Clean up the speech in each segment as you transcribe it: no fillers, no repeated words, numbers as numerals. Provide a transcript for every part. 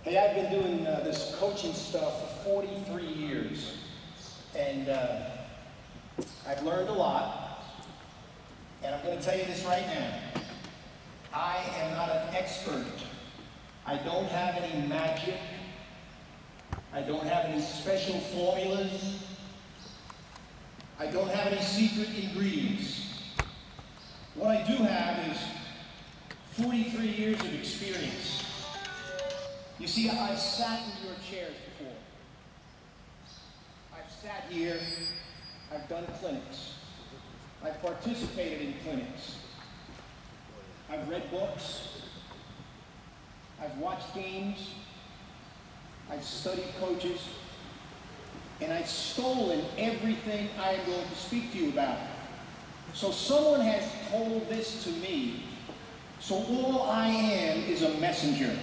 Hey, I've been doing this coaching stuff for 43 years, and I've learned a lot, and I'm going to tell you this right now. I am not an expert. I don't have any magic. I don't have any special formulas. I don't have any secret ingredients. What I do have is 43 years of experience. You see, I've sat in your chairs before. I've sat here, I've done clinics. I've participated in clinics. I've read books. I've watched games. I've studied coaches. And I've stolen everything I am going to speak to you about. So someone has told this to me. So all I am is a messenger.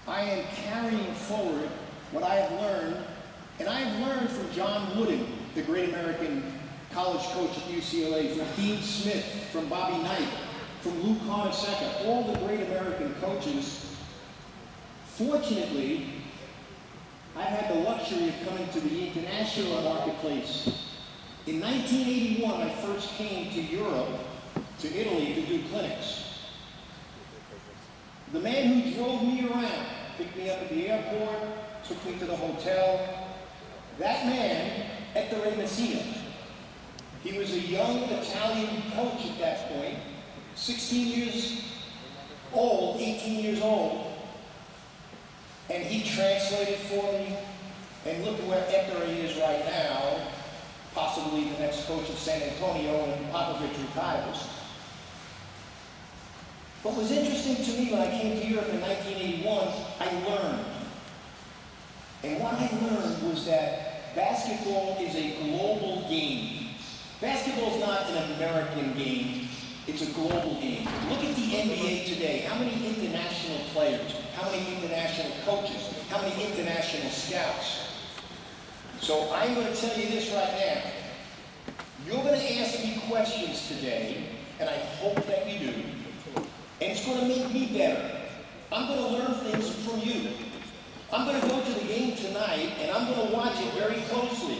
I am carrying forward what I have learned, and I have learned from John Wooden, the great American college coach at UCLA, from Dean Smith, from Bobby Knight, from Lou Carnesecca, all the great American coaches. Fortunately, I've had the luxury of coming to the international marketplace. In 1981, I first came to Europe, to Italy, to do clinics. The man who drove me around, picked me up at the airport, took me to the hotel, that man, Ettore Messina, he was a young Italian coach at that point, 16 years old, 18 years old, and he translated for me, and look at where Ettore is right now, possibly the next coach of San Antonio when Popovich retires. What was interesting to me when I came to Europe in 1981, I learned. And what I learned was that basketball is a global game. Basketball is not an American game, it's a global game. Look at the NBA today. How many international players? How many international coaches? How many international scouts? So I'm going to tell you this right now. You're going to ask me questions today, and I hope that you do. And it's going to make me better. I'm going to learn things from you. I'm going to go to the game tonight, and I'm going to watch it very closely.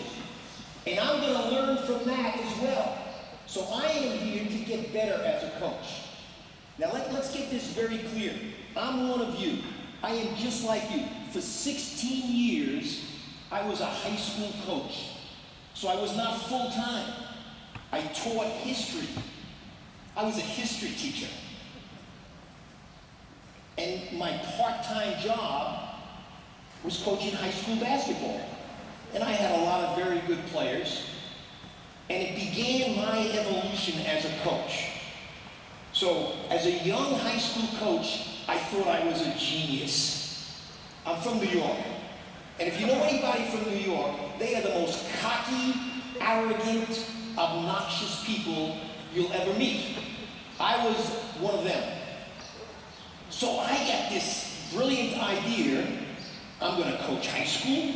And I'm going to learn from that as well. So I am here to get better as a coach. Now let's get this very clear. I'm one of you. I am just like you. For 16 years, I was a high school coach. So I was not full-time. I taught history. I was a history teacher. And my part-time job was coaching high school basketball. And I had a lot of very good players. And it began my evolution as a coach. So, as a young high school coach, I thought I was a genius. I'm from New York. And if you know anybody from New York, they are the most cocky, arrogant, obnoxious people you'll ever meet. I was one of them. So I got this brilliant idea. I'm going to coach high school.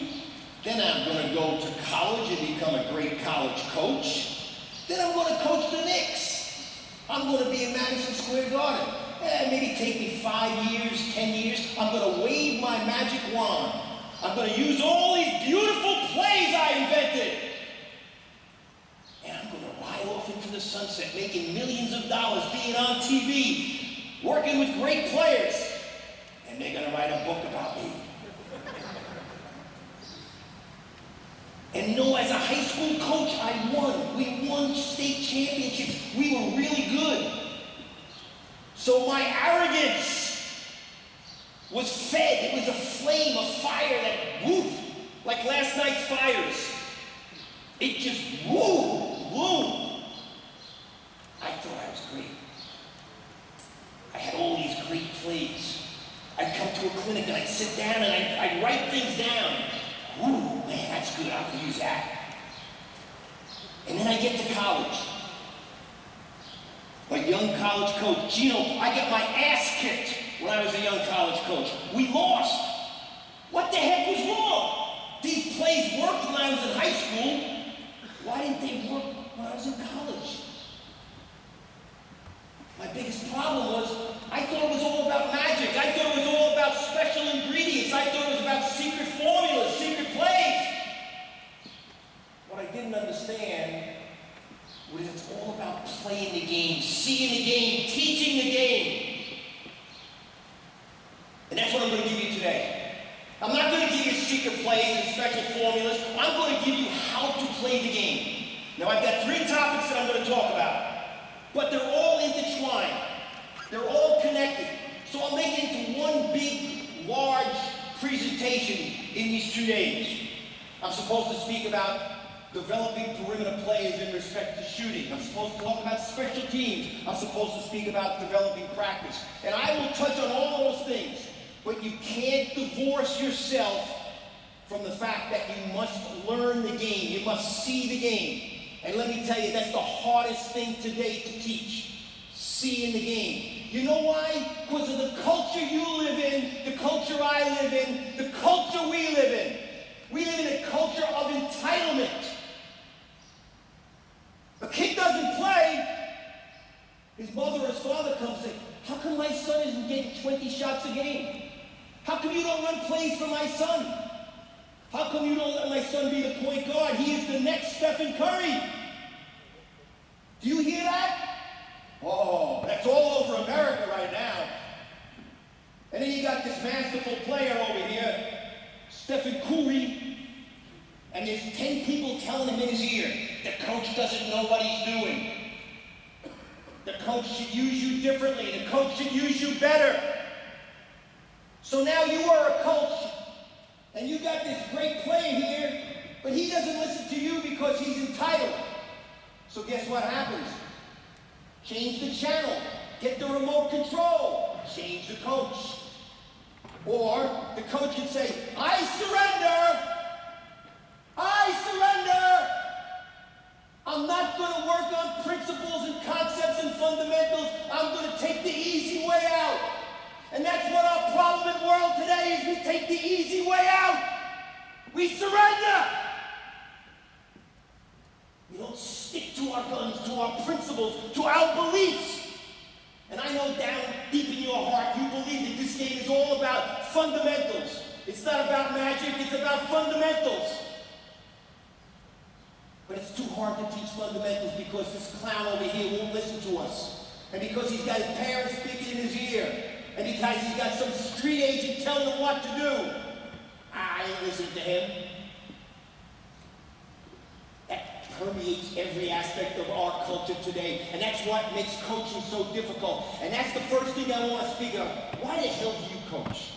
Then I'm going to go to college and become a great college coach. Then I'm going to coach the Knicks. I'm going to be in Madison Square Garden. Maybe take me 5 years, 10 years. I'm going to wave my magic wand. I'm going to use all these beautiful plays I invented. And I'm going to ride off into the sunset, making millions of dollars, being on TV, working with great players, and they're going to write a book about me. And you know, as a high school coach, I won. We won state championships. We were really good. So my arrogance was fed. It was a flame, a fire that whoop, like last night's fires. It just whoop. I thought I was great. I had all these great plays. I'd come to a clinic and I'd sit down and I'd write things down. Ooh, man, that's good. I could use that. And then I get to college. A young college coach. Gino, I got my ass kicked when I was a young college coach. We lost. What the heck was wrong? These plays worked when I was in high school. Why didn't they work when I was in college? My biggest problem was I thought it was all about magic. I thought it was all about special special ingredients. I thought it was about secret formulas, secret plays. What I didn't understand was it's all about playing the game, seeing the game, teaching the game. And that's what I'm going to give you today. I'm not going to give you secret plays and special formulas. I'm going to give you how to play the game. Now, I've got 3 topics that I'm going to talk about, but they're all intertwined. They're all connected. So I'll make it into one big, large presentation in these 2 days. I'm supposed to speak about developing perimeter players in respect to shooting. I'm supposed to talk about special teams. I'm supposed to speak about developing practice. And I will touch on all those things. But you can't divorce yourself from the fact that you must learn the game. You must see the game. And let me tell you, that's the hardest thing today to teach. Seeing the game. You know why? Because of the culture you live in, the culture I live in, the culture we live in. We live in a culture of entitlement. A kid doesn't play, his mother or his father comes and says, how come my son isn't getting 20 shots a game? How come you don't run plays for my son? How come you don't let my son be the point guard? He is the next Stephen Curry. Do you hear that? Oh, that's all over America right now. And then you got this masterful player over here, Stephen Curry, and there's 10 people telling him in his ear, the coach doesn't know what he's doing. The coach should use you differently. The coach should use you better. So now you are a coach, and you got this great player here, but he doesn't listen to you because he's entitled. So guess what happens? Change the channel. Get the remote control. Change the coach. Or the coach can say, I surrender. I surrender. I'm not going to work on principles and concepts and fundamentals. I'm going to take the easy way out. And that's what our problem in the world today is. We take the easy way out. We surrender. We don't stick to our guns, to our principles, to our beliefs. And I know down deep in your heart you believe that this game is all about fundamentals. It's not about magic, it's about fundamentals. But it's too hard to teach fundamentals because this clown over here won't listen to us. And because he's got his parents speaking in his ear. And because he's got some street agent telling him what to do. I ain't listening to him. That permeates every aspect of our culture today. And that's what makes coaching so difficult. And that's the first thing I want to speak of. Why the hell do you coach?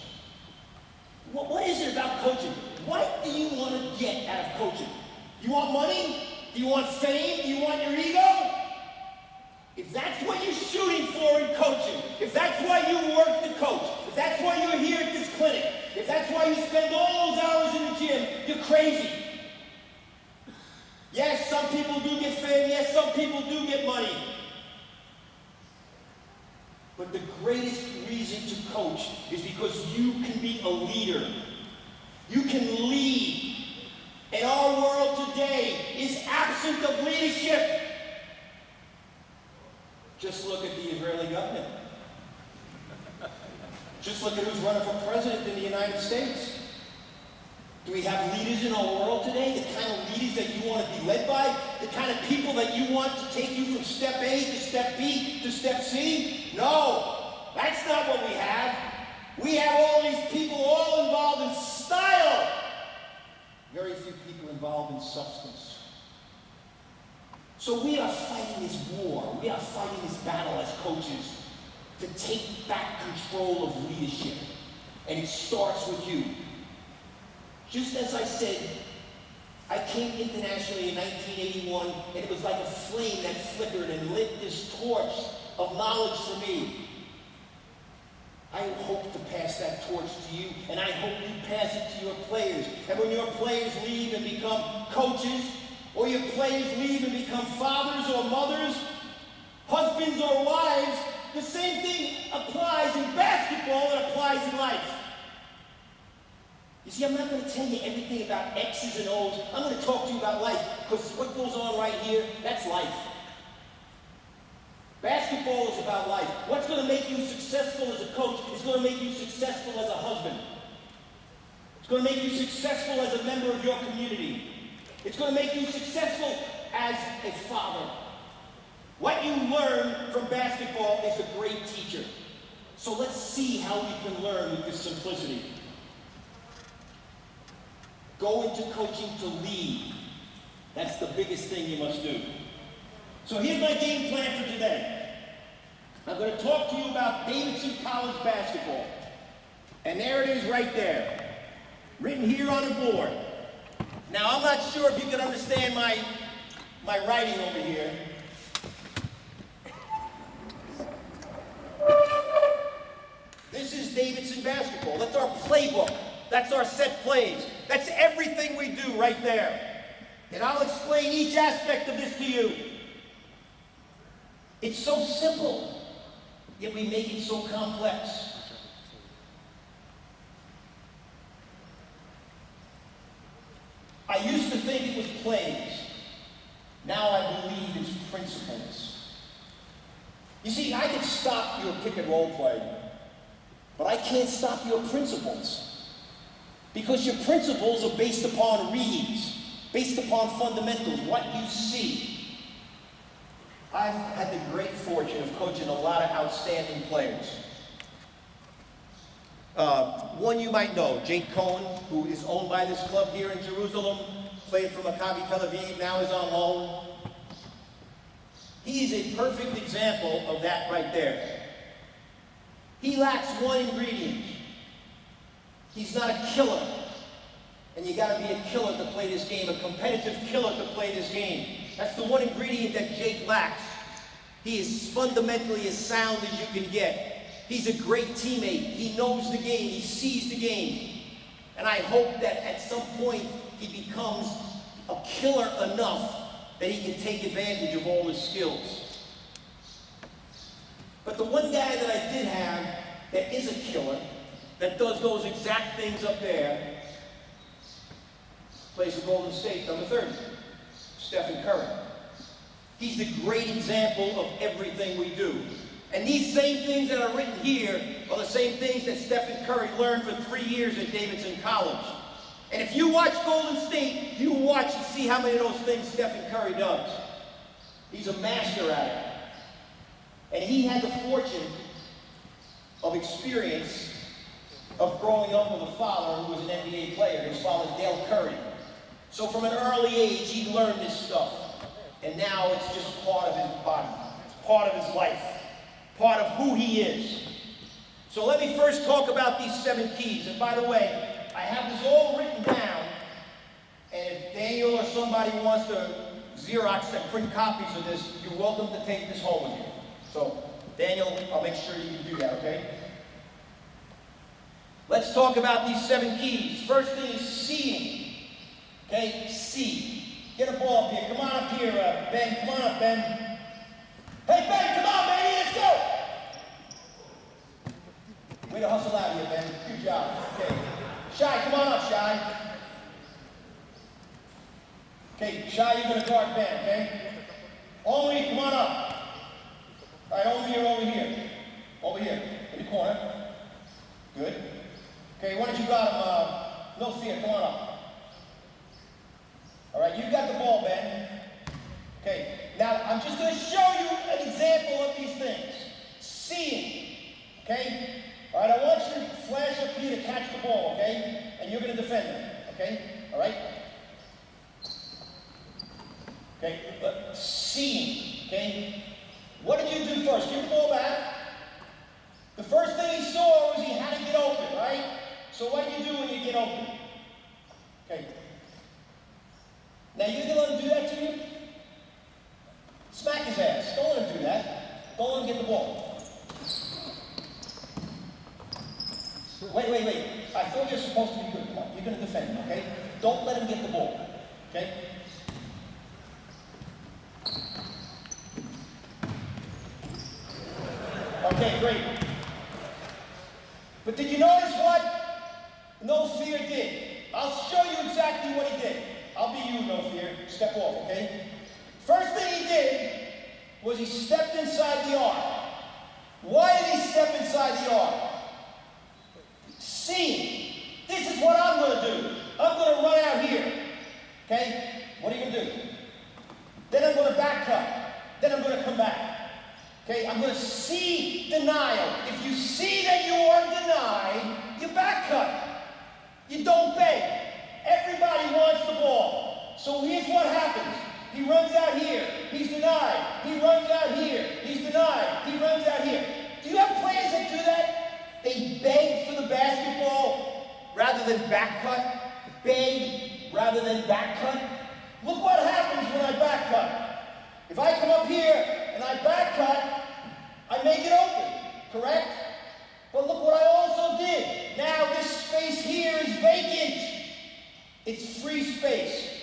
What is it about coaching? What do you want to get out of coaching? You want money? Do you want fame? Do you want your ego? If that's what you're shooting for in coaching, if that's why you work to coach, if that's why you're here at this clinic, if that's why you spend all those hours in the gym, you're crazy. Yes, some people do get fame. Yes, some people do get money. But the greatest reason to coach is because you can be a leader. You can lead. And our world today is absent of leadership. Just look at the Israeli government. Just look at who's running for president in the United States. Do we have leaders in our world today? The kind of leaders that you want to be led by? The kind of people that you want to take you from step A to step B to step C? No, that's not what we have. We have all these people all involved in style. Very few people involved in substance. So we are fighting this war. We are fighting this battle as coaches to take back control of leadership. And it starts with you. Just as I said, I came internationally in 1981, and it was like a flame that flickered and lit this torch of knowledge for me. I hope to pass that torch to you, and I hope you pass it to your players. And when your players leave and become coaches, or your players leave and become fathers or mothers, husbands or wives, the same thing applies in basketball that applies in life. You see, I'm not going to tell you everything about X's and O's. I'm going to talk to you about life, because what goes on right here, that's life. Basketball is about life. What's going to make you successful as a coach is going to make you successful as a husband. going to make you successful as a member of your community. It's going to make you successful as a father. What you learn from basketball is a great teacher. So let's see how we can learn with this simplicity. Go into coaching to lead. That's the biggest thing you must do. So here's my game plan for today. I'm going to talk to you about Davidson College basketball. And there it is right there, written here on the board. Now, I'm not sure if you can understand my writing over here. This is Davidson basketball. That's our playbook. That's our set plays. That's everything we do right there. And I'll explain each aspect of this to you. It's so simple, yet we make it so complex. I used to think it was plays. Now I believe it's principles. You see, I can stop your pick and roll play, but I can't stop your principles. Because your principles are based upon reads, based upon fundamentals, what you see. I've had the great fortune of coaching a lot of outstanding players. One you might know, Jake Cohen, who is owned by this club here in Jerusalem, played for Maccabi Tel Aviv, now is on loan. He's a perfect example of that right there. He lacks one ingredient. He's not a killer. And you gotta be a killer to play this game, a competitive killer to play this game. That's the one ingredient that Jake lacks. He is fundamentally as sound as you can get. He's a great teammate. He knows the game. He sees the game. And I hope that at some point he becomes a killer enough that he can take advantage of all his skills. But the one guy that I did have that is a killer, that does those exact things up there, plays for Golden State, number 30, Stephen Curry. He's the great example of everything we do. And these same things that are written here are the same things that Stephen Curry learned for 3 years at Davidson College. And if you watch Golden State, you watch and see how many of those things Stephen Curry does. He's a master at it. And he had the fortune of experience of growing up with a father who was an NBA player. His father, Dale Curry. So from an early age, he learned this stuff. And now it's just part of his body. It's part of his life. Part of who he is. So let me first talk about these 7 keys. And by the way, I have this all written down. And if Daniel or somebody wants to Xerox and print copies of this, you're welcome to take this home with you. So, Daniel, I'll make sure you can do that, okay? Let's talk about these 7 keys. First thing is seeing. Okay, see. Get a ball up here. Come on up here, Ben. Come on up, Ben. Hey, Ben, come on, baby, let's go! Way to hustle out here, Ben. Good job. Okay. Shy, come on up, Shy. Okay, Shy, you're going to guard Ben, okay? Omri, come on up. All right, Omri, you're over here. Over here, in the corner. Good. Okay, why don't you guard him? No fear, come on up. All right, you got the ball, Ben. Okay, now I'm just going to show you an example of these things. Seeing, okay? All right, I want you to flash up here to catch the ball, okay? And you're going to defend it, okay? All right? Okay, but seeing, okay? What did you do first? Give the ball back. The first thing he saw was he had to get open, right? So what do you do when you get open? Okay. Now you're going to let him do that to you? Smack his ass. Don't let him do that. Don't let him get the ball. Wait. I thought you're supposed to be good. Come on. You're going to defend him, okay? Don't let him get the ball. Okay? Okay, great. But did you notice what No Fear did? I'll show you exactly what he did. I'll be you, No Fear. Step off, okay? First thing he did was he stepped inside the arc. Why did he step inside the arc? Seeing. This is what I'm going to Okay, I'm going to see denial. If you see that you are denied, you back cut. You don't beg. Everybody wants the ball. So here's what happens. He runs out here. He's denied. He runs out here. He's denied. He runs out here. Do you have players that do that? They beg for the basketball rather than back cut. Beg rather than back cut. Look what happens when I back cut. If I come up here and I back cut, I make it open, correct? But look what I also did. Now this space here is vacant. It's free space.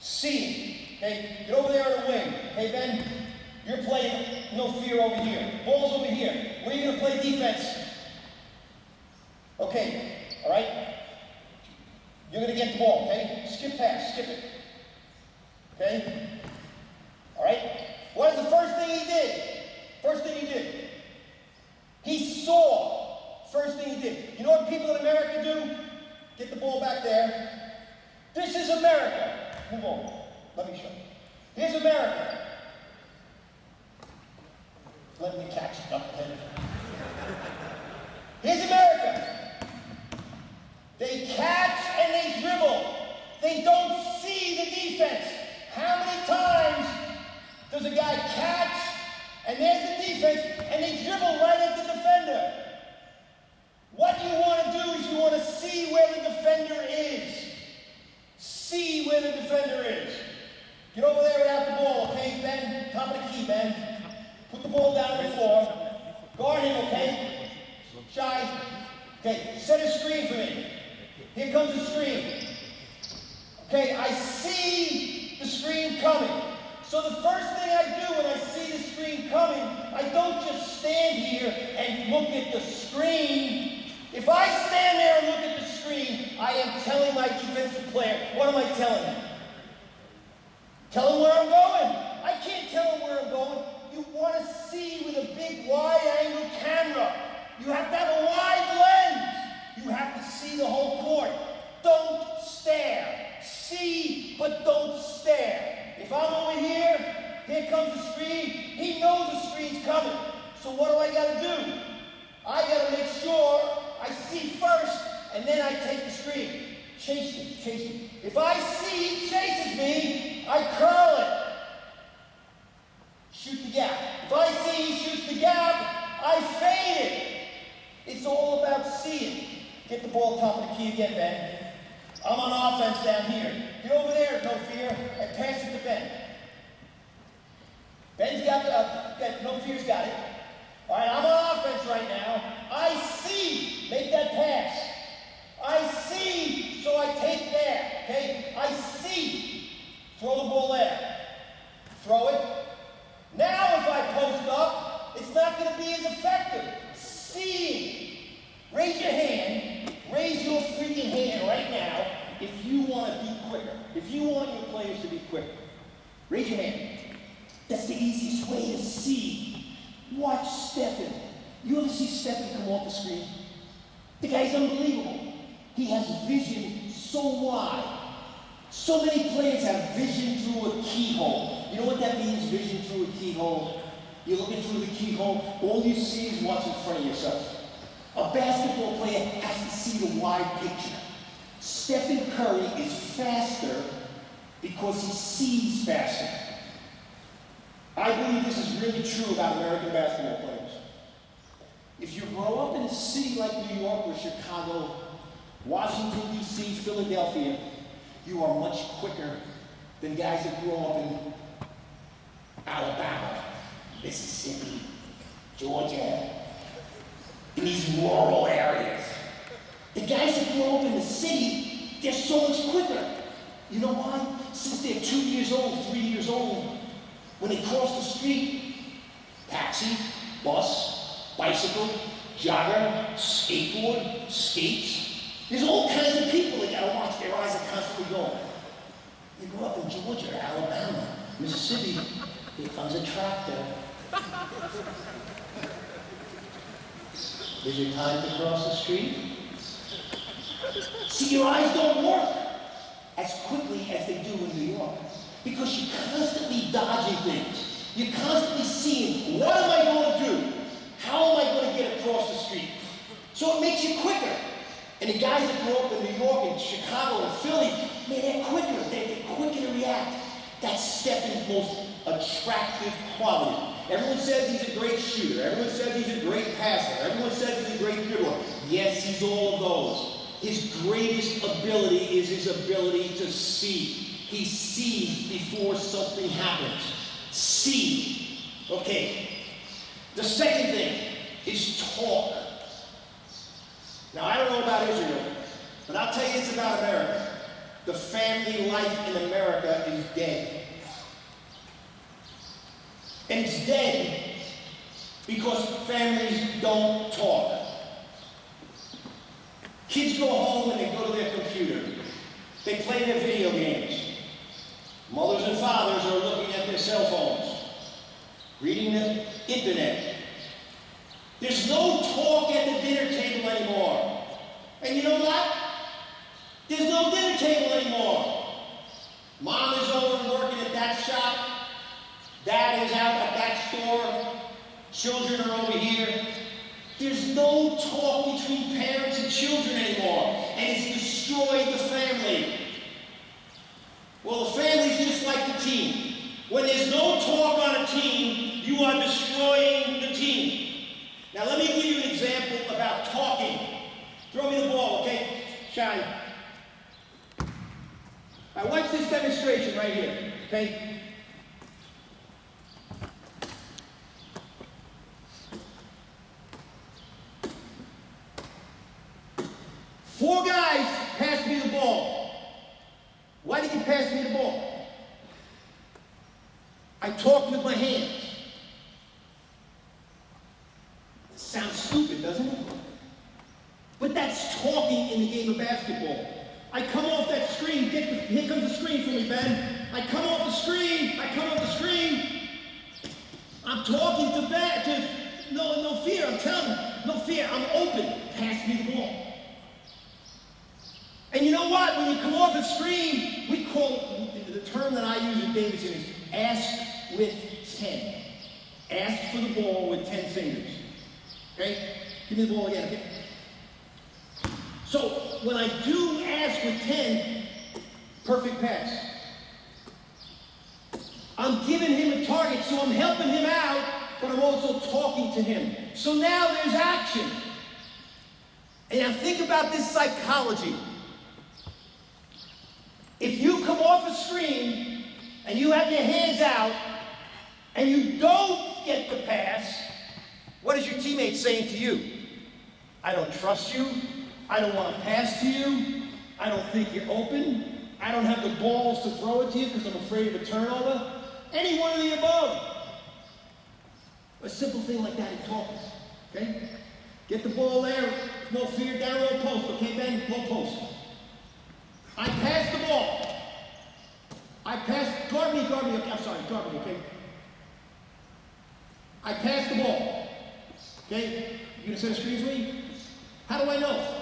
See, okay? Get over there on the wing. Hey, Ben, you're playing no fear over here. Ball's over here. Where are you going to play defense? Okay, all right? You're going to get the ball, okay? Skip pass, skip it. Okay? All right? What is the first thing he did? First thing he did. He saw. First thing he did. You know what people in America do? Get the ball back there. This is America. Move on. Let me show you. Here's America. Let me catch it up ahead. Here's America. They catch and they dribble. They don't see the defense. How many times does a guy catch and there's the defense and they dribble right at the defender? What you want to do is you want to see where the defender is. See where the defender is. Get over there without the ball, okay, Ben? Top of the key, Ben. Put the ball down on the floor. Guard him, okay? Shy. Okay, set a screen for me. Here comes the screen. Okay, I see the screen coming. So the first thing I do when I see the screen coming, I don't just stand here and look at the screen. If I stand there and look at the screen, I am telling my defensive player, what am I telling him? Tell him where I'm going. I can't tell him where I'm going. You want to see with a big wide-angle camera. You have to have a wide lens. You have to see the whole court. Don't stare. See, but don't stare. If I'm over here comes the screen. He knows the screen's coming. So what do I got to do? I got to make sure I see first, and then I take the screen. Chase him, chase him. If I see he chases me, I curl it. Shoot the gap. If I see he shoots the gap, I fade it. It's all about seeing. Get the ball top of the key again, Ben. I'm on offense down here. Get over there, no fear, and pass it to Ben. Ben's got no fear's got it. All right, I'm on offense right now. I see. Make that pass. I see, so I take there, okay? I see. Throw the ball there. Throw it. Now if I post up, it's not going to be as effective. Seeing. Raise your hand. Raise your freaking hand right now if you want to be quicker. If you want your players to be quicker. Raise your hand. That's the easiest way to see. Watch Stephen. You ever see Stephen come off the screen? The guy's unbelievable. He has vision so wide. So many players have vision through a keyhole. You know what that means, vision through a keyhole? You're looking through the keyhole, all you see is what's in front of yourself. A basketball player has to see the wide picture. Stephen Curry is faster because he sees faster. I believe this is really true about American basketball players. If you grow up in a city like New York or Chicago, Washington, D.C., Philadelphia, you are much quicker than guys that grew up in Alabama, Mississippi, Georgia, in these rural areas. The guys that grow up in the city, they're so much quicker. You know why? Since they're 2 years old, 3 years old, when they cross the street, taxi, bus, bicycle, jogger, skateboard, skates, there's all kinds of people that gotta watch. Their eyes are constantly going. They grew up in Georgia, Alabama, Mississippi. Here comes a tractor. Is it time to cross the street? See, your eyes don't work as quickly as they do in New York because you're constantly dodging things. You're constantly seeing, what am I going And the guys that grew up in New York and Chicago and Philly, man, they're quicker. They're quicker to react. That's Stephen's most attractive quality. Everyone says he's a great shooter. Everyone says he's a great passer. Everyone says he's a great dribbler. Yes, he's all of those. His greatest ability is his ability to see. He sees before something happens. See. Okay. The second thing is talk. Now, I don't know about Israel, but I'll tell you this about America. The family life in America is dead. And it's dead because families don't talk. Kids go home and they go to their computer. They play their video games. Mothers and fathers are looking at their cell phones, reading the internet. There's no talk at the dinner table anymore. And you know what? There's no dinner table anymore. Mom is over working at that shop. Dad is out at that store. Children are over here. There's no talk between parents and children anymore. And it's destroyed the family. Well, the family's just like the team. When there's no talk on a team, you are destroying the team. Now, let me give you an example about talking. Throw me the ball, okay? Shine. Now, watch this demonstration right here, okay? Four guys passed me the ball. Why did you pass me the ball? I talked with my hands. Sounds stupid, doesn't it? But that's talking in the game of basketball. I come off that screen. Here comes the screen for me, Ben. I come off the screen. I'm talking to Ben. No fear. I'm telling you. No fear. I'm open. Pass me the ball. And you know what? When you come off the screen, we call the term that I use in Davidson is ask with 10. Ask for the ball with 10 fingers. Okay? Give me the ball again, okay? So, when I do ask with 10, perfect pass. I'm giving him a target, so I'm helping him out, but I'm also talking to him. So now there's action. And now think about this psychology. If you come off a screen, and you have your hands out, and you don't get the pass, what is your teammate saying to you? I don't trust you. I don't want to pass to you. I don't think you're open. I don't have the balls to throw it to you because I'm afraid of a turnover. Any one of the above. A simple thing like that in talking. Okay? Get the ball there. No fear. Down low post. Okay, Ben? Low post. I pass the ball. Guard me. Okay, I'm sorry. Guard me, okay? I pass the ball. Okay? You gonna set a screen for me? How do I know?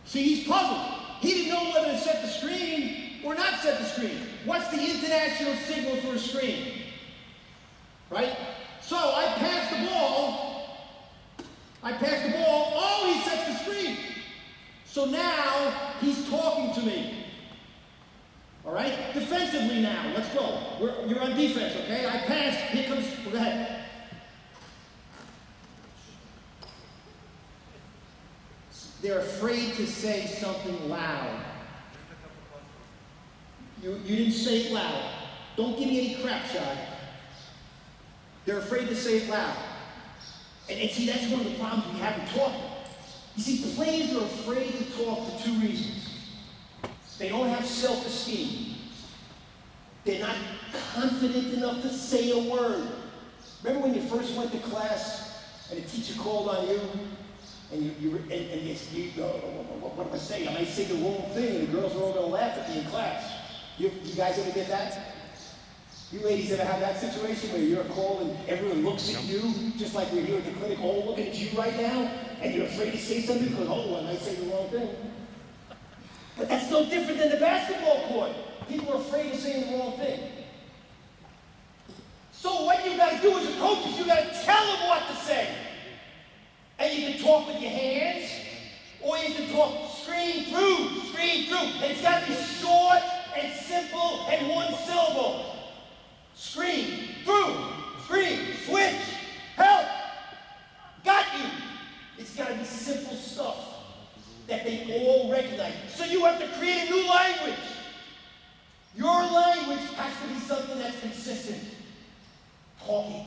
See, he's puzzled. He didn't know whether to set the screen or not set the screen. What's the international signal for a screen? Right? So I pass the ball. Oh, he sets the screen. So now he's talking to me. All right? Defensively now. Let's go. You're on defense, okay? I pass. Here comes. Go ahead. They're afraid to say something loud. You didn't say it loud. Don't give me any crap, Shad. They're afraid to say it loud. And see, that's one of the problems we have in talking. You see, players are afraid to talk for two reasons. They don't have self-esteem. They're not confident enough to say a word. Remember when you first went to class and the teacher called on you? And you go, what am I saying? I might say the wrong thing, and the girls are all going to laugh at me in class. You guys ever get that? You ladies ever have that situation where you're called and everyone looks at you, just like we're here at the clinic, all looking at you right now, and you're afraid to say something because, I might say the wrong thing. But that's no different than the basketball court. People are afraid of saying the wrong thing. So what you got to do as a coach is you got to tell them what to say. And you can talk talk with your hands, or you can talk scream through. And it's got to be short and simple and one syllable. Scream through, scream, switch, help, got you. It's got to be simple stuff that they all recognize. So you have to create a new language. Your language has to be something that's consistent. Talking,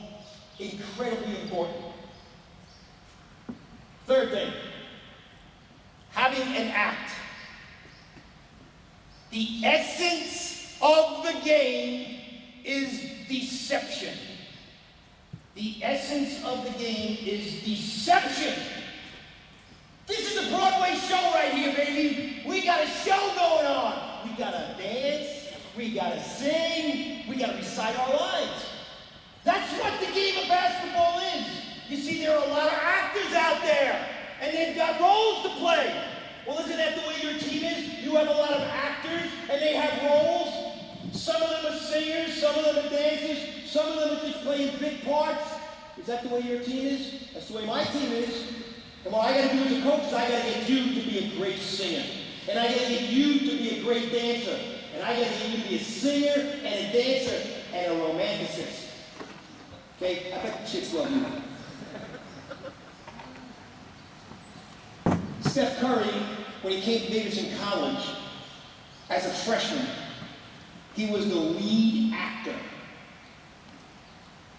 incredibly important. Third thing, having an act. The essence of the game is deception. The essence of the game is deception. This is a Broadway show right here, baby. We got a show going on. We got to dance, we got to sing, we got to recite our lines. That's what the game of basketball is. You see, there are a lot of actors out there, and they've got roles to play. Well, isn't that the way your team is? You have a lot of actors, and they have roles. Some of them are singers, some of them are dancers, some of them are just playing big parts. Is that the way your team is? That's the way my team is. And what I got to do as a coach is I got to get you to be a great singer. And I got to get you to be a great dancer. And I got to get you to be a singer and a dancer and a romanticist. Okay? I bet the chicks love you. Steph Curry, when he came to Davidson College, as a freshman, he was the lead actor.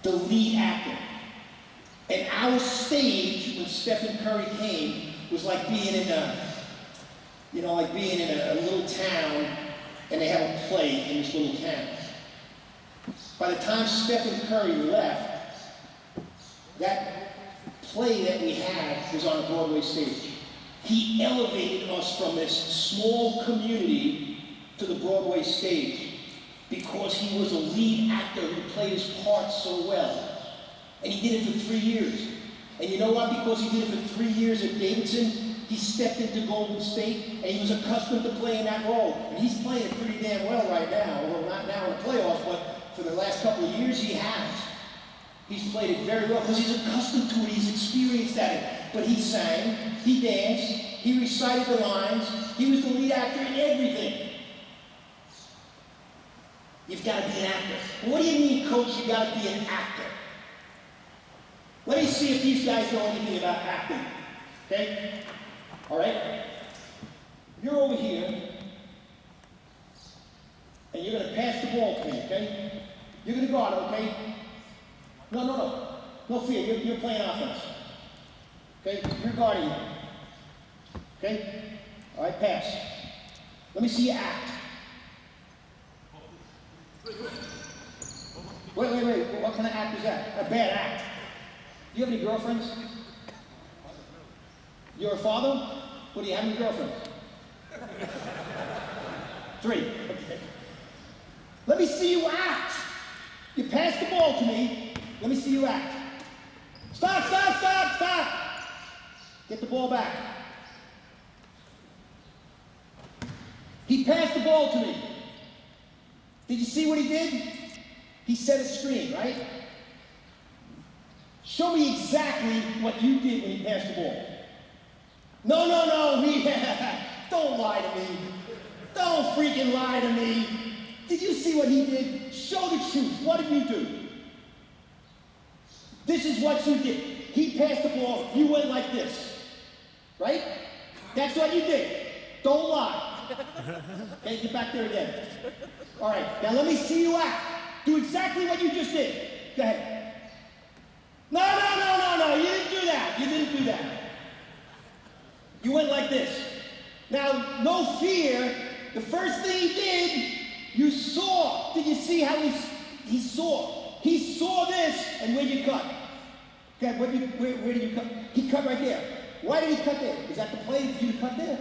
The lead actor. And our stage, when Stephen Curry came, was like being in a, like being in a little town, and they have a play in this little town. By the time Stephen Curry left, that play that we had was on a Broadway stage. He elevated us from this small community to the Broadway stage because he was a lead actor who played his part so well. And he did it for 3 years. And you know what? Because he did it for 3 years at Davidson, he stepped into Golden State, and he was accustomed to playing that role. And he's playing it pretty damn well right now. Well, not now in the playoffs, but for the last couple of years, he has. He's played it very well because he's accustomed to it. He's experienced at it. But he sang, he danced, he recited the lines. He was the lead actor in everything. You've got to be an actor. What do you mean, coach, you got to be an actor? Let me see if these guys know anything about acting. Okay? All right? You're over here, and you're going to pass the ball to me, okay? You're going to guard, okay? No. No fear. You're playing offense. Okay? You're guarding. Okay? All right, pass. Let me see you act. Wait. What kind of act is that? A bad act. Do you have any girlfriends? You're a father? What do you have any girlfriends? 3. Okay. Let me see you act. You pass the ball to me. Let me see you act. Stop. Get the ball back. He passed the ball to me. Did you see what he did? He set a screen, right? Show me exactly what you did when he passed the ball. No. Don't lie to me. Don't freaking lie to me. Did you see what he did? Show the truth. What did you do? This is what you did. He passed the ball. You went like this. Right? That's what you did. Don't lie. Okay, get back there again. All right, now let me see you act. Do exactly what you just did. Go ahead. No. You didn't do that. You went like this. Now, no fear. The first thing he did, you saw. Did you see how he saw? He saw this, and where did you cut? Okay, where did you cut? He cut right there. Why did he cut there? Is that the play for you to cut there?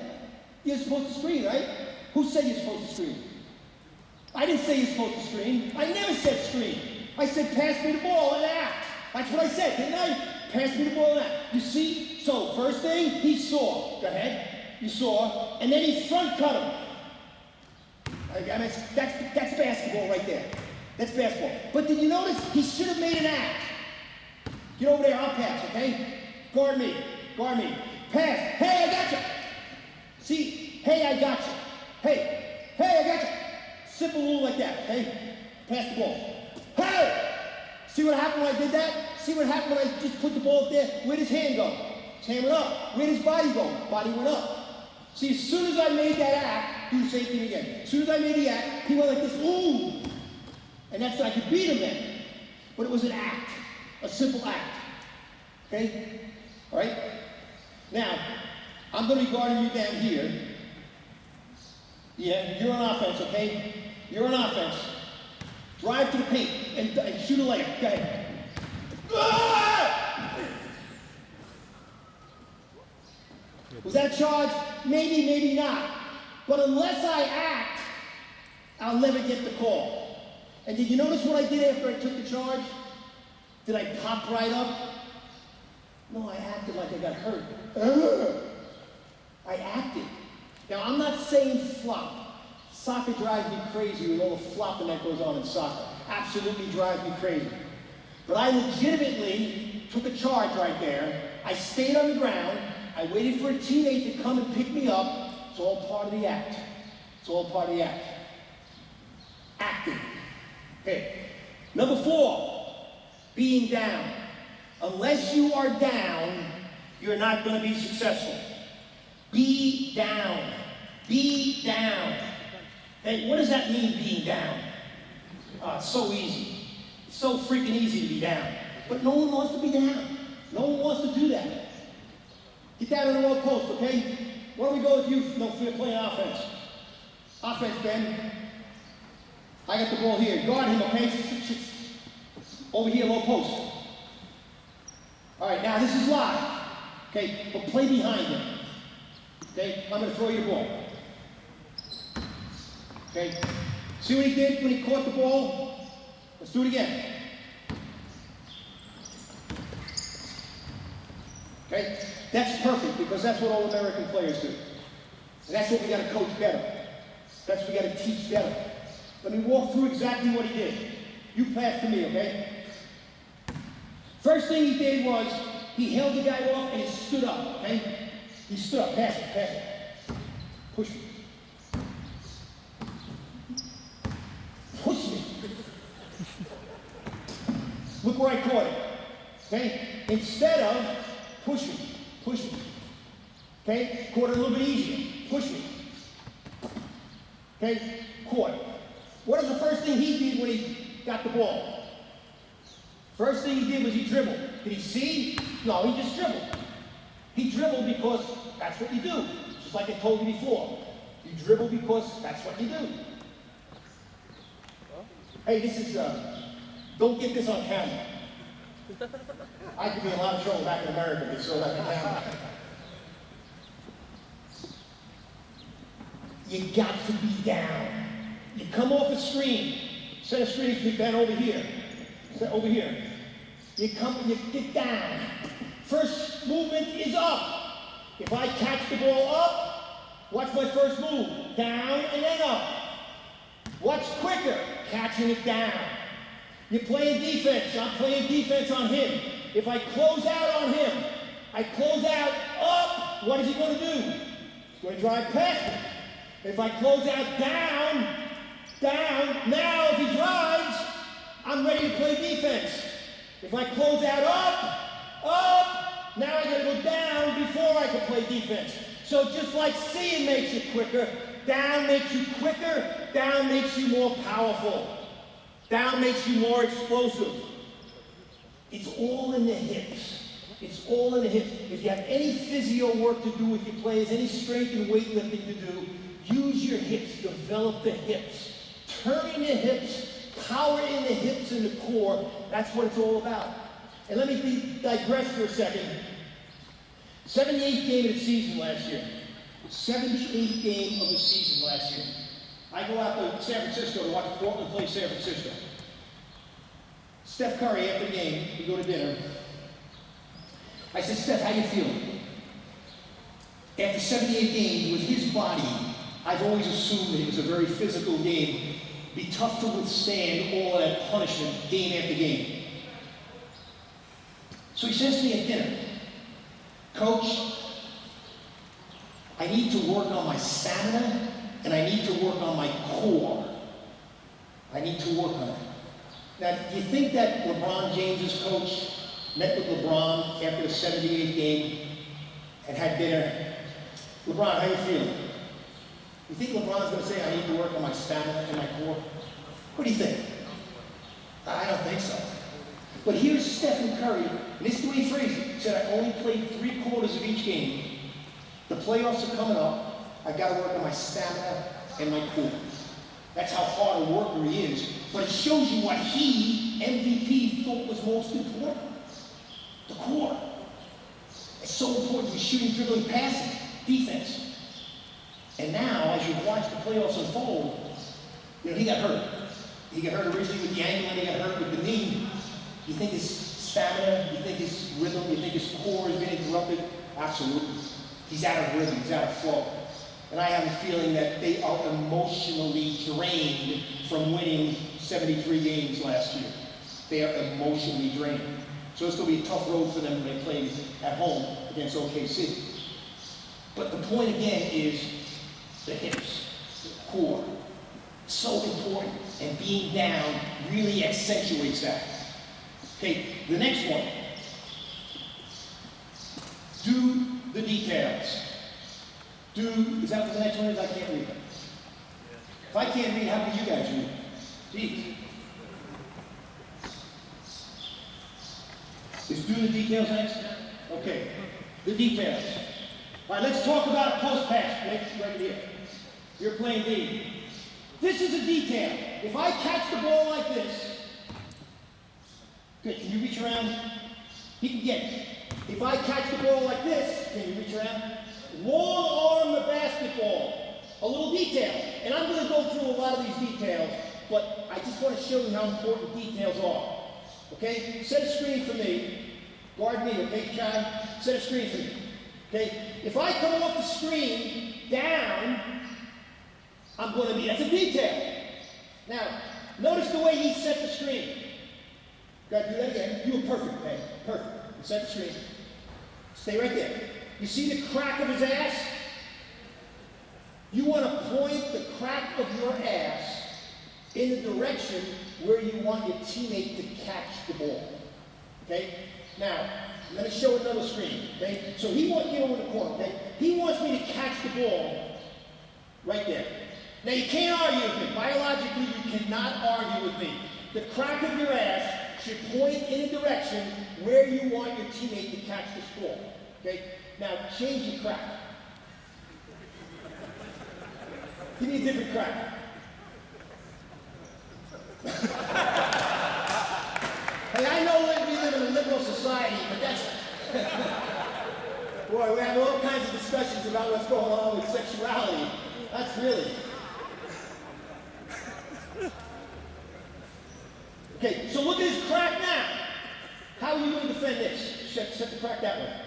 You're supposed to screen, right? Who said you're supposed to screen? I didn't say you're supposed to screen. I never said screen. I said pass me the ball and act. That's what I said, didn't I? Pass me the ball and act. You see? So first thing, he saw. Go ahead. You saw. And then he front cut him. I mean, that's basketball right there. That's basketball. But did you notice? He should have made an act. Get over there, I'll pass, okay? Guard me. guard me. Pass, hey, I got you. See, hey, I got you. Hey, I got you. Simple rule like that, okay? Pass the ball. Hey! See what happened when I did that? See what happened when I just put the ball up there? Where'd his hand go? His hand went up. Where'd his body go? Body went up. See, as soon as I made that act, do the same thing again. As soon as I made the act, he went like this, ooh! And that's, I could beat him then. But it was an act, a simple act. Okay? All right? Now, I'm going to be guarding you down here. Yeah, you're on offense, okay? You're on offense. Drive to the paint and shoot a layup. Go ahead. Ah! Was that a charge? Maybe, maybe not. But unless I act, I'll never get the call. And did you notice what I did after I took the charge? Did I pop right up? No, I acted like I got hurt. I acted. Now, I'm not saying flop. Soccer drives me crazy with all the flopping that goes on in soccer. Absolutely drives me crazy. But I legitimately took a charge right there. I stayed on the ground. I waited for a teammate to come and pick me up. It's all part of the act. It's all part of the act. Acting. Okay. Number 4, being down. Unless you are down, you're not going to be successful. Be down. Be down. Hey, what does that mean, being down? It's so easy. It's so freaking easy to be down. But no one wants to be down. No one wants to do that. Get down in the low post, okay? Why don't we go with you? No, playing offense. Offense, Ben. I got the ball here. Guard him, okay? Over here, low post. All right, now this is live. Okay, but play behind him. Okay, I'm going to throw you the ball. Okay, see what he did when he caught the ball? Let's do it again. Okay, that's perfect because that's what all American players do. And that's what we got to coach better. That's what we got to teach better. Let me walk through exactly what he did. You pass to me, okay? First thing he did was he held the guy off and he stood up, okay? He stood up, pass it. Push me. Push me. Look where I caught it, okay? Instead of push me. Okay? Caught it a little bit easier. Push me. Okay? Caught. What is the first thing he did when he got the ball? First thing he did was he dribbled. Did he see? No, he just dribbled. He dribbled because that's what you do. Just like I told you before. You dribble because that's what you do. Hey, this is, don't get this on camera. I could be in a lot of trouble back in America if it's so that on camera. You got to be down. You come off the screen. Set a screen for me, Ben, over here. Over here. You get down. First movement is up. If I catch the ball up, what's my first move? Down and then up. What's quicker? Catching it down. You're playing defense. I'm playing defense on him. If I close out on him, I close out up, what is he going to do? He's going to drive past me. If I close out down, now if he drives, I'm ready to play defense. If I close out up, now I got to go down before I can play defense. So just like seeing makes you quicker, down makes you quicker, down makes you more powerful. Down makes you more explosive. It's all in the hips. It's all in the hips. If you have any physio work to do with your players, any strength and weightlifting to do, use your hips, develop the hips. Turning the hips, power in the hips and the core, that's what it's all about. And let me digress for a second. 78th game of the season last year. 78th game of the season last year. I go out to San Francisco to watch Portland play San Francisco. Steph Curry, after the game, we go to dinner. I said, Steph, how you feeling? After 78 games, with his body, I've always assumed that it was a very physical game. Be tough to withstand all of that punishment game after game. So he says to me at dinner, Coach, I need to work on my stamina, and I need to work on my core. I need to work on it. Now, do you think that LeBron James's coach met with LeBron after the 78th game and had dinner? LeBron, how you feeling? You think LeBron's going to say, I need to work on my stamina and my core? What do you think? I don't think so. But here's Stephen Curry, and this is the way he phrased it. He said, I only played 3/4 of each game. The playoffs are coming up. I've got to work on my stamina and my core. That's how hard a worker he is. But it shows you what he, MVP, thought was most important. The core. It's so important to be shooting, dribbling, passing, defense. And now, as you watch the playoffs unfold, he got hurt. He got hurt originally with the ankle, and he got hurt with the knee. You think his stamina, you think his rhythm, you think his core has been interrupted? Absolutely. He's out of rhythm, he's out of flow. And I have a feeling that they are emotionally drained from winning 73 games last year. They are emotionally drained. So it's going to be a tough road for them when they play at home against OKC. But the point again is the hips, the core. So important. And being down really accentuates that. Okay, the next one. Do the details. Is that what the next one is? I can't read it. If I can't read, how can you guys read? Jeez. Is do the details next? Okay, the details. All right, let's talk about a post pass right here. You're playing D. This is a detail. If I catch the ball like this, good, can you reach around? He can get it. If I catch the ball like this, can you reach around? Long arm the basketball. A little detail. And I'm going to go through a lot of these details, but I just want to show you how important details are. Okay? Set a screen for me. Guard me, okay, Chai? Set a screen for me. Okay? If I come off the screen down, I'm going to be, that's a detail. Now, notice the way he set the screen. Got to do that again. You were perfect, man. Perfect. Set the screen. Stay right there. You see the crack of his ass? You want to point the crack of your ass in the direction where you want your teammate to catch the ball. Okay? Now, let me show another screen. Okay? So he wants you over in the corner. Okay? He wants me to catch the ball right there. Now, you can't argue with me. Biologically, you cannot argue with me. The crack of your ass should point in a direction where you want your teammate to catch the ball. Okay? Now, change your crack. Give me a different crack. Hey, I know that we live in a liberal society, but that's... Boy, we have all kinds of discussions about what's going on with sexuality. That's really... Okay, so look at his crack now. How are you going to defend this? Set the crack that way.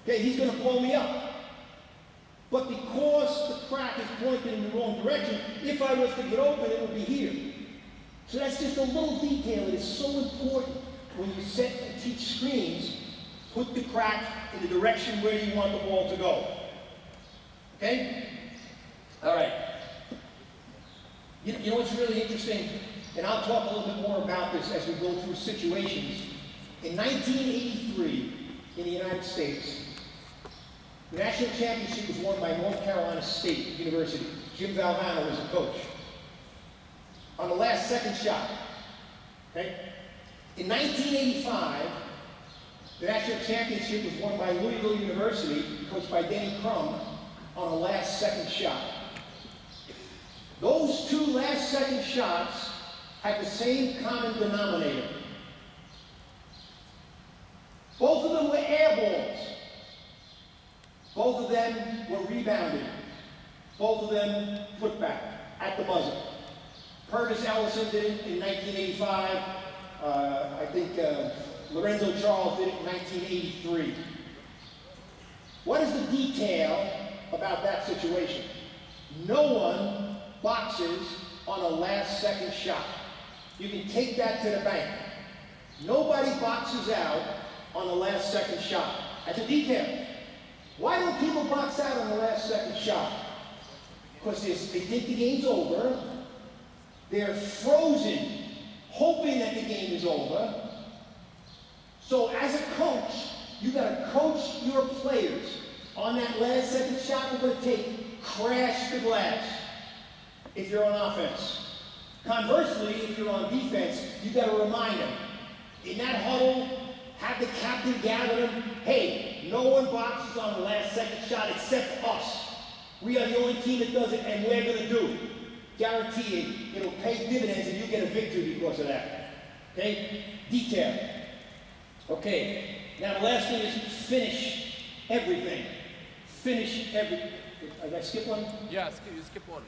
Okay, he's going to blow me up. But because the crack is pointed in the wrong direction, if I was to get open, it would be here. So that's just a little detail that is so important when you set and teach screens. Put the crack in the direction where you want the ball to go. Okay? All right. You know what's really interesting? And I'll talk a little bit more about this as we go through situations. In 1983, in the United States, the national championship was won by North Carolina State University. Jim Valvano was the coach. On the last second shot, okay? In 1985, the national championship was won by Louisville University, coached by Denny Crum, on the last second shot. Those two last second shots had the same common denominator. Both of them were air balls. Both of them were rebounded. Both of them put back at the buzzer. Purvis Ellison did it in 1985. I think Lorenzo Charles did it in 1983. What is the detail about that situation? No one boxes on a last second shot. You can take that to the bank. Nobody boxes out on the last second shot. That's a detail. Why don't people box out on the last second shot? Because they think the game's over. They're frozen, hoping that the game is over. So as a coach, you got to coach your players on that last second shot we're going to take. Crash the glass if you're on offense. Conversely, if you're on defense, you got to remind them. In that huddle, have the captain gather them. Hey, no one boxes on the last second shot except us. We are the only team that does it, and we're going to do it. Guarantee you, it'll pay dividends, and you get a victory because of that. Okay? Detail. Okay. Now the last thing is finish everything. Finish everything. Did I skip one? Yeah, you skip one.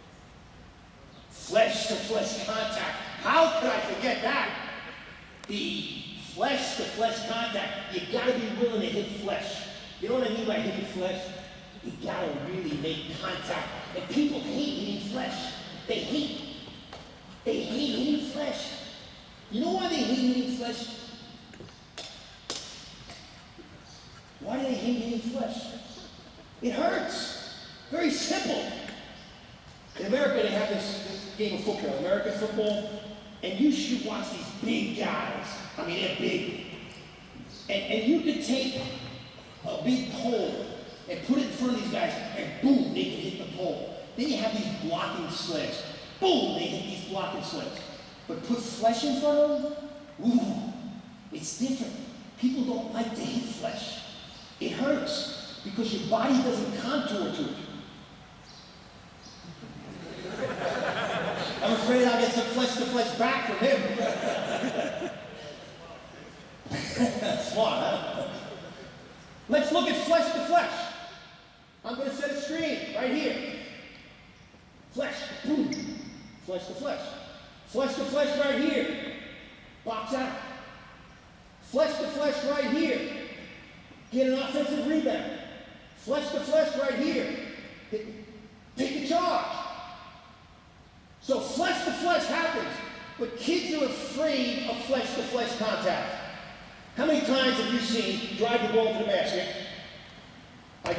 Flesh-to-flesh contact. How could I forget that? The flesh-to-flesh contact. You gotta be willing to hit flesh. You know what I mean by hitting flesh? You gotta really make contact. And people hate hitting flesh. They hate hitting flesh. You know why they hate hitting flesh? Why do they hate hitting flesh? It hurts. Very simple. In America, they have this game of football, American football, and you should watch these big guys. I mean, they're big. And you could take a big pole and put it in front of these guys, and boom, they can hit the pole. Then you have these blocking sleds. Boom, they hit these blocking sleds. But put flesh in front of them, ooh, it's different. People don't like to hit flesh. It hurts because your body doesn't contour to it. I'm afraid I'll get some flesh-to-flesh back from him. Smart, huh? Let's look at flesh-to-flesh. I'm going to set a screen right here. Flesh, boom. Flesh-to-flesh. Flesh-to-flesh right here. Box out. Flesh-to-flesh right here. Get an offensive rebound. Flesh-to-flesh right here. Take the charge. So flesh-to-flesh happens, but kids are afraid of flesh-to-flesh contact. How many times have you seen drive the ball to the basket? Like,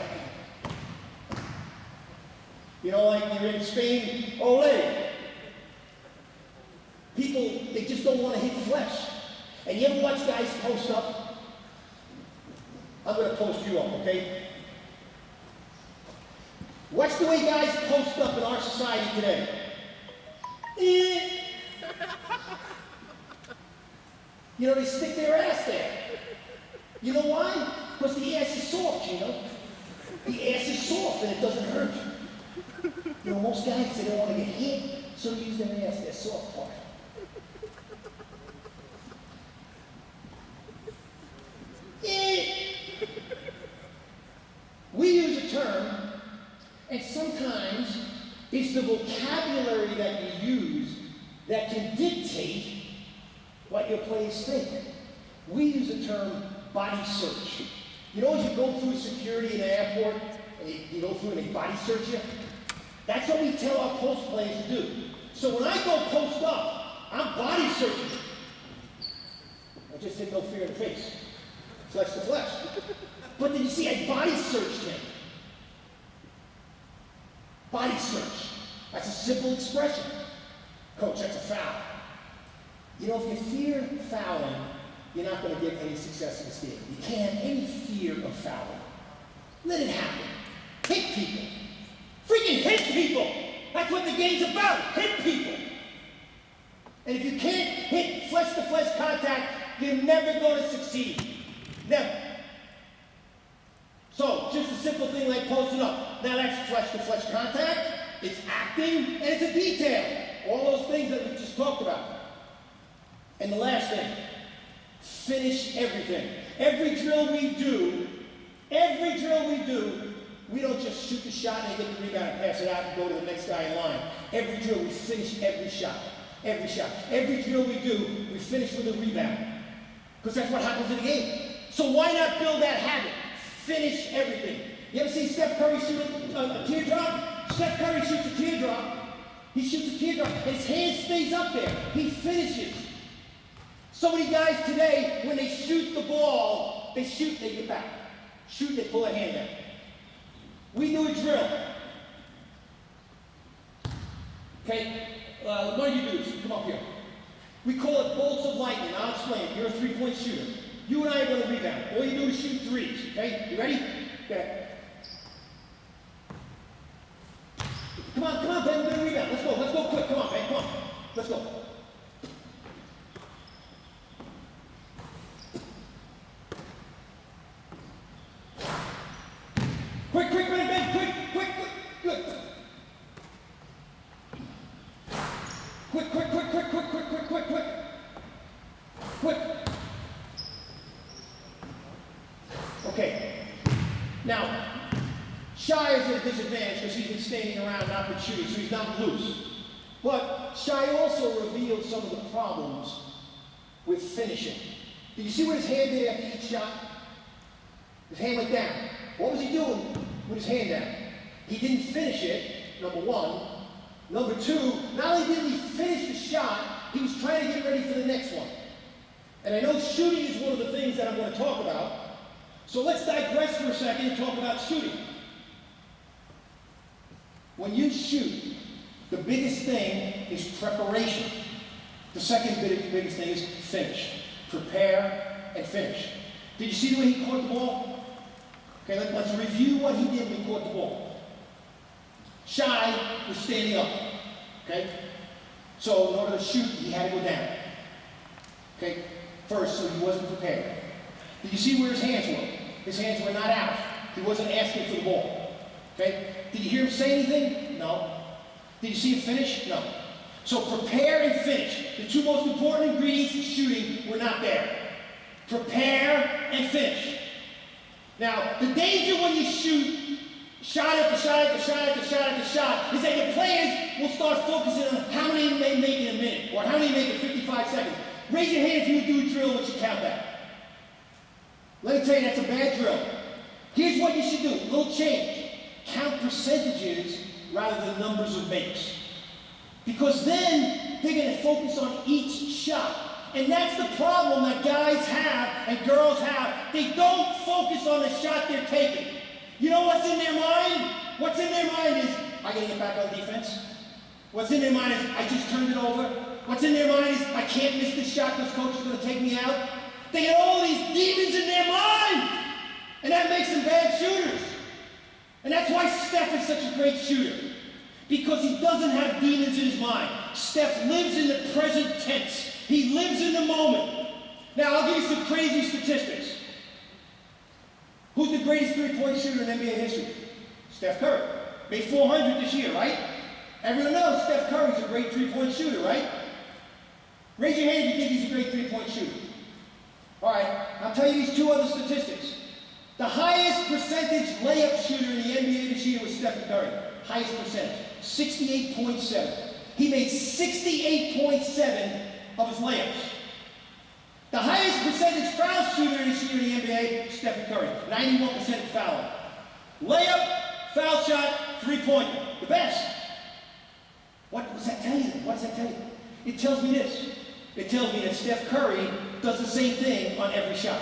you know, like you're in Spain, ole. People, they just don't want to hit flesh. And you ever watch guys post up? I'm going to post you up, okay? Watch the way guys post up in our society today. You know, they stick their ass there. You know why? Because the ass is soft, you know? The ass is soft and it doesn't hurt. You know, most guys, they don't want to get hit, so they use their ass, their soft part. We use a term, and sometimes it's the vocabulary that you use that can dictate what your players think. We use the term body search. You know, as you go through security in an airport, and you go through and they body search you? That's what we tell our post players to do. So when I go post up, I'm body searching. I just said no fear in the face. Flesh to flesh. But did you see, I body searched him. Body search. That's a simple expression. Coach, that's a foul. You know, if you fear fouling, you're not going to get any success in this game. You can't have any fear of fouling. Let it happen. Hit people. Freaking hit people. That's what the game's about. Hit people. And if you can't hit flesh-to-flesh contact, you're never going to succeed. Never. So, just a simple thing like posting up. Now that's flesh-to-flesh contact. It's acting, and it's a detail. All those things that we just talked about. And the last thing, finish everything. Every drill we do, we don't just shoot the shot and get the rebound and pass it out and go to the next guy in line. Every drill, we finish every shot. Every shot. Every drill we do, we finish with a rebound. Because that's what happens in the game. So why not build that habit? Finish everything. You ever see Steph Curry shoot a teardrop? Steph Curry shoots a teardrop. He shoots a teardrop, and his hand stays up there. He finishes. So many guys today, when they shoot the ball, they get back. Shoot, they pull their hand down. We do a drill. Okay? One of you dudes, come up here. We call it bolts of lightning. I'll explain it. You're a three-point shooter. You and I are going to rebound. All you do is shoot threes. Okay? You ready? Okay. Come on, Ben. We're going to rebound. Let's go quick. Come on, Ben. Come on. Let's go. Quick, Ben. Quick. Good. Quick. Okay. Now, Shy is at a disadvantage because he's been standing around, not been shooting, so he's not loose. But Shy also revealed some of the problems with finishing. Did you see what his hand did after each shot? His hand went down. What was he doing with his hand down? He didn't finish it, number one. Number two, not only didn't he finish the shot, he was trying to get ready for the next one. And I know shooting is one of the things that I'm going to talk about. So let's digress for a second and talk about shooting. When you shoot, the biggest thing is preparation. The second biggest thing is finish. Prepare and finish. Did you see the way he caught the ball? Okay, let's review what he did when he caught the ball. Shy was standing up. Okay? So in order to shoot, he had to go down. Okay? First, so he wasn't prepared. Did you see where his hands were? His hands were not out. He wasn't asking for the ball. Okay? Did you hear him say anything? No. Did you see him finish? No. So prepare and finish. The two most important ingredients in shooting were not there. Prepare and finish. Now, the danger when you shoot shot after shot after shot after shot after shot is that your players will start focusing on how many you may make in a minute or how many you make in 55 seconds. Raise your hand if you would do a drill once you count that. Let me tell you, that's a bad drill. Here's what you should do. A little change. Count percentages rather than numbers of makes. Because then they're going to focus on each shot. And that's the problem that guys have and girls have. They don't focus on the shot they're taking. You know what's in their mind? What's in their mind is, I got to get back on defense. What's in their mind is, I just turned it over. What's in their mind is, I can't miss this shot because coach is going to take me out. They get all these demons in their mind. And that makes them bad shooters. And that's why Steph is such a great shooter. Because he doesn't have demons in his mind. Steph lives in the present tense. He lives in the moment. Now, I'll give you some crazy statistics. Who's the greatest three-point shooter in NBA history? Steph Curry. Made 400 this year, right? Everyone knows Steph Curry's a great three-point shooter, right? Raise your hand if you think he's a great three-point shooter. All right, I'll tell you these two other statistics. The highest percentage layup shooter in the NBA this year was Steph Curry. Highest percentage, 68.7. He made 68.7 of his layups. The highest percentage foul shooter this year in the NBA, Stephen Curry, 91% foul. Layup, foul shot, three-pointer, the best. What does that tell you? What does that tell you? It tells me this. It tells me that Steph Curry does the same thing on every shot.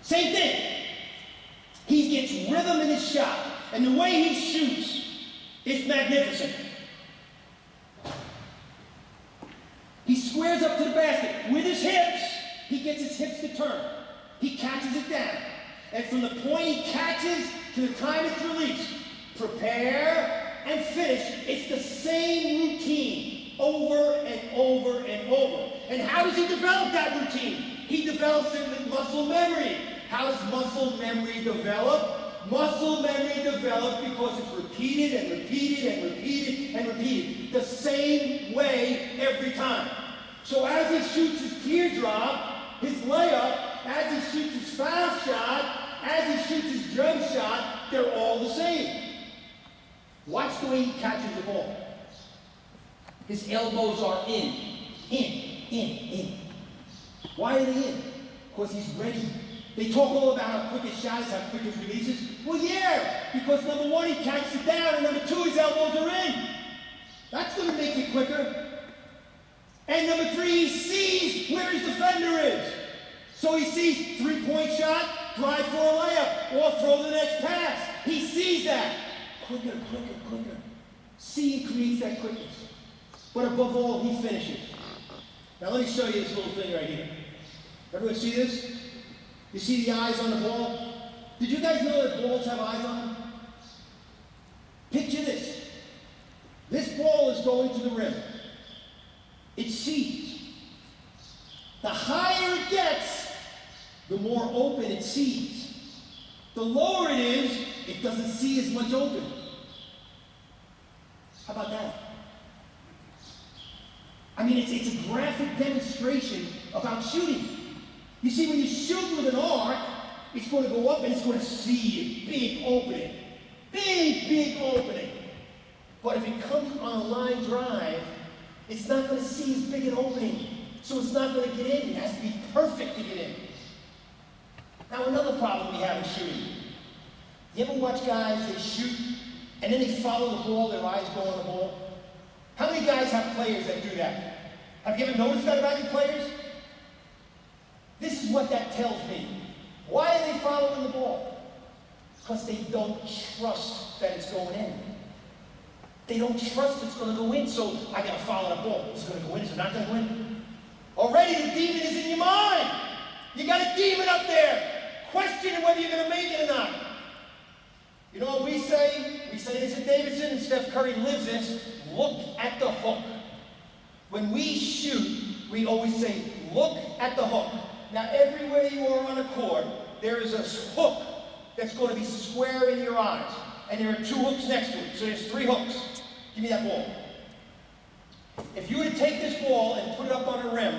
Same thing. He gets rhythm in his shot, and the way he shoots is magnificent. He squares up to the basket with his hips. He gets his hips to turn. He catches it down. And from the point he catches to the time it's released, prepare and finish. It's the same routine over and over and over. And how does he develop that routine? He develops it with muscle memory. How does muscle memory develop? Muscle memory develops because it's repeated and repeated and repeated and repeated. The same way every time. So as he shoots his teardrop, his layup, as he shoots his foul shot, as he shoots his jump shot, they're all the same. Watch the way he catches the ball. His elbows are in. Why are they in? Because he's ready. They talk all about how quick his shot is, how quick his releases. Well, yeah, because number one, he catches it down, and number two, his elbows are in. That's going to make it quicker. And number three, he sees where his defender is. So he sees three-point shot, drive for a layup, or throw the next pass. He sees that. Quicker, quicker, quicker. Seeing creates that quickness. But above all, he finishes. Now let me show you this little thing right here. Everyone see this? You see the eyes on the ball? Did you guys know that balls have eyes on them? Picture this. This ball is going to the rim. It sees. The higher it gets, the more open it sees. The lower it is, it doesn't see as much open. How about that? I mean, it's a graphic demonstration about shooting. You see, when you shoot with an arc, it's going to go up and it's going to see a big opening. Big, big opening. But if it comes on a line drive, it's not going to see as big an opening. So it's not going to get in. It has to be perfect to get in. Now, another problem we have in shooting. You ever watch guys, they shoot, and then they follow the ball, their eyes go on the ball? How many guys have players that do that? Have you ever noticed that about your players? This is what that tells me. Why are they following the ball? Because they don't trust that it's going in. They don't trust it's going to go in, so I got to follow the ball. Is it going to go in? Is it not going to go in? Already the demon is in your mind. You got a demon up there questioning whether you're going to make it or not. You know what we say? We say this at Davidson, and Steph Curry lives this. Look at the hook. When we shoot, we always say, look at the hook. Now, everywhere you are on a court, there is a hook that's going to be square in your eyes. And there are two hooks next to it. So there's three hooks. Give me that ball. If you were to take this ball and put it up on a rim,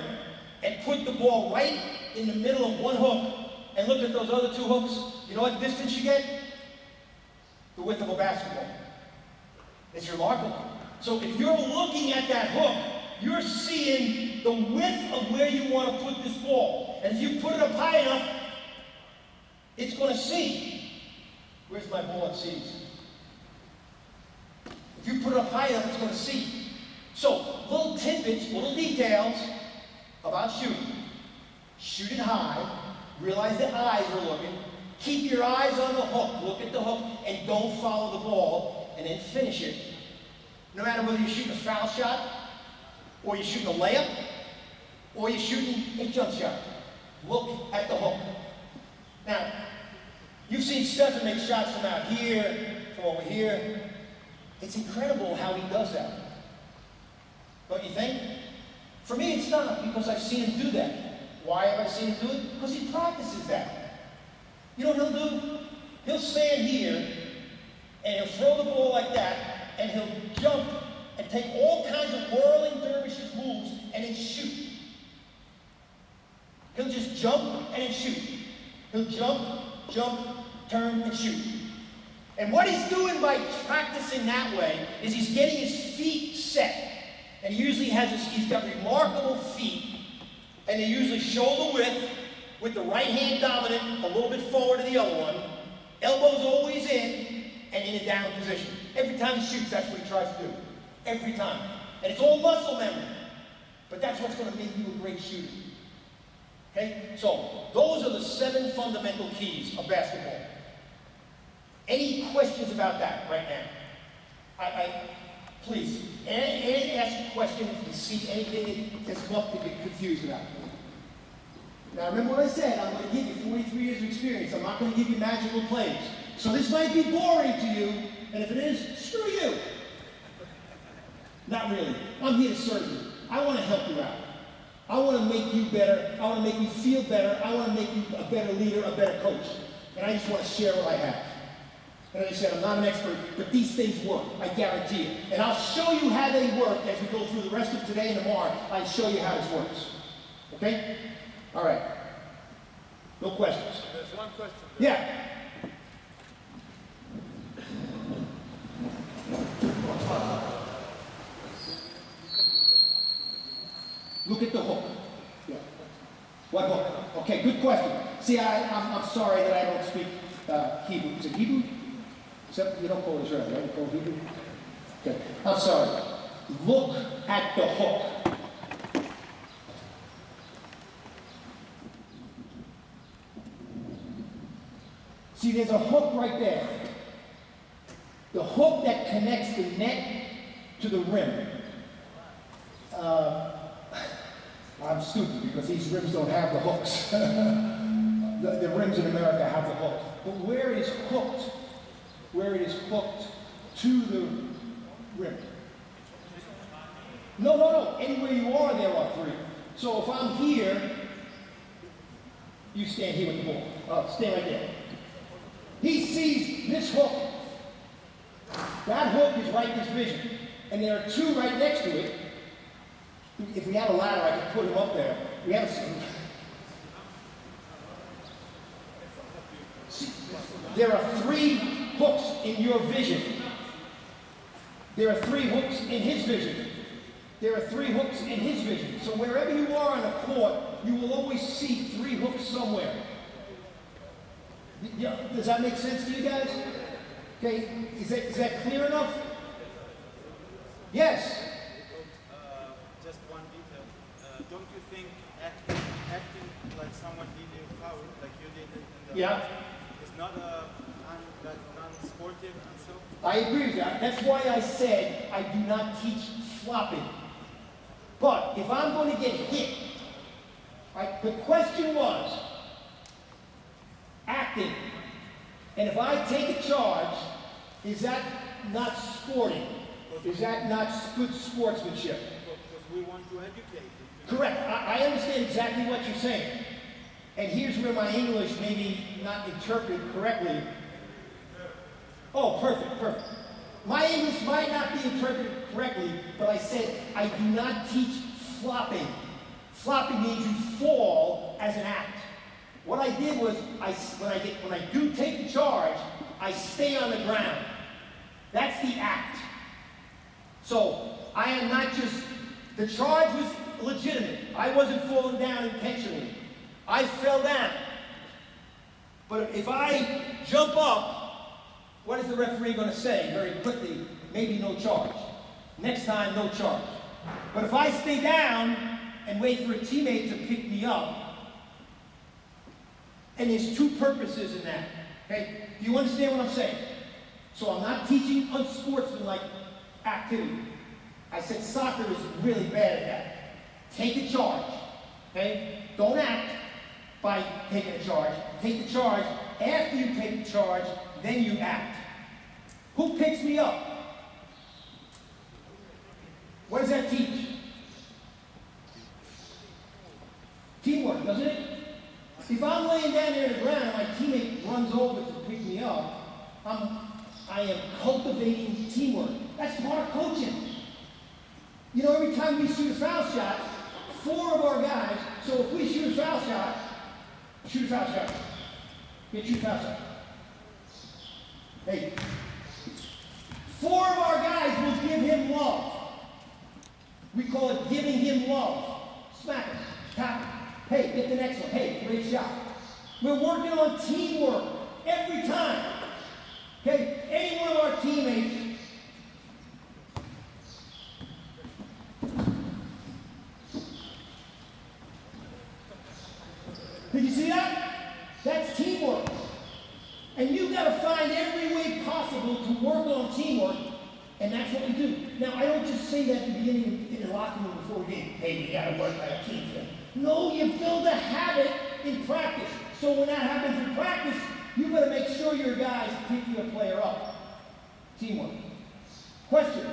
and put the ball right in the middle of one hook, and look at those other two hooks, you know what distance you get? The width of a basketball. It's remarkable. So if you're looking at that hook, you're seeing the width of where you want to put this ball. And if you put it up high enough, it's going to see. Where's my ball that sees? If you put it up high enough, it's going to see. So, little tidbits, little details about shooting. Shoot it high. Realize the eyes are looking. Keep your eyes on the hook. Look at the hook and don't follow the ball. And then finish it. No matter whether you're shooting a foul shot, or you're shooting a layup, or you're shooting a jump shot. Look at the hook. Now, you've seen Stephen make shots from out here, from over here. It's incredible how he does that. Don't you think? For me, it's not, because I've seen him do that. Why have I seen him do it? Because he practices that. You know what he'll do? He'll stand here, and he'll throw the ball like that, and he'll jump and take all kinds of whirling dervishes moves and then shoot. He'll just jump and then shoot. He'll jump, turn, and shoot. And what he's doing by practicing that way is he's getting his feet set. And he usually he's got remarkable feet, and they usually shoulder width with the right hand dominant, a little bit forward to the other one. Elbows always in, and in a down position. Every time he shoots, that's what he tries to do. Every time. And it's all muscle memory. But that's what's going to make you a great shooter. Okay? So, those are the 7 fundamental keys of basketball. Any questions about that right now? Please, and ask a question if you see anything that's come up to get confused about. Now, remember what I said. I'm going to give you 43 years of experience. I'm not going to give you magical plays. So this might be boring to you, and if it is, screw you. Not really. I'm here to serve you. I want to help you out. I want to make you better. I want to make you feel better. I want to make you a better leader, a better coach. And I just want to share what I have. And as I said, I'm not an expert, but these things work. I guarantee it. And I'll show you how they work as we go through the rest of today and tomorrow. I'll show you how this works. Okay? All right. No questions? There's one question. Yeah. Look at the hook. Yeah. What hook? Okay, good question. See, I'm sorry that I don't speak Hebrew. Is it Hebrew? Except you don't call it Israel, right? You call it Hebrew? Okay. I'm sorry. Look at the hook. See, there's a hook right there. The hook that connects the net to the rim. I'm stupid because these rims don't have the hooks. The rims in America have the hook. But where it is hooked to the rim. No. Anywhere you are, there are three. So if I'm here, you stand here with the ball. Stand right there. He sees this hook. That hook is right in his vision. And there are two right next to it. If we had a ladder, I could put him up there. We have there are three hooks in your vision. There are three hooks in his vision. There are three hooks in his vision. So wherever you are on the court, you will always see three hooks somewhere. Does that make sense to you guys? Okay, is that clear enough? Yes. Just one detail. Don't you think acting like someone did a foul, like you did in the is not non-sportive and so? I agree with that. That's why I said I do not teach flopping. But if I'm going to get hit, right, the question was acting. And if I take a charge, is that not sporting? Is that not good sportsmanship? Because we want to educate. Correct. I understand exactly what you're saying. And here's where my English maybe not interpreted correctly. Oh, perfect. My English might not be interpreted correctly, but I said I do not teach flopping. Flopping means you fall as an act. What I did was, when I do take the charge, I stay on the ground. That's the act. So, I am not just, the charge was legitimate. I wasn't falling down intentionally. I fell down. But if I jump up, what is the referee going to say very quickly? Maybe no charge. Next time, no charge. But if I stay down and wait for a teammate to pick me up, and there's two purposes in that, okay? Do you understand what I'm saying? So I'm not teaching unsportsmanlike activity. I said soccer is really bad at that. Take a charge, okay? Don't act by taking a charge. Take the charge. After you take the charge, then you act. Who picks me up? What does that teach? Teamwork, doesn't it? If I'm laying down there on the ground and my teammate runs over to pick me up, I am cultivating teamwork. That's part of coaching. You know, every time we shoot a foul shot, 4 of our guys, so if we shoot a foul shot, shoot a foul shot. Shoot a foul shot. Hey. 4 of our guys will give him love. We call it giving him love. Smack him. Tap him. Hey, get the next one. Hey, great shot. We're working on teamwork every time. Okay? Any one of our teammates. Did you see that? That's teamwork. And you've got to find every way possible to work on teamwork, and that's what we do. Now, I don't just say that at the beginning in the locker room before a game. Hey, we got to work like a team today. No, you build a habit in practice. So when that happens in practice, you better make sure your guys pick your player up. Teamwork. Question?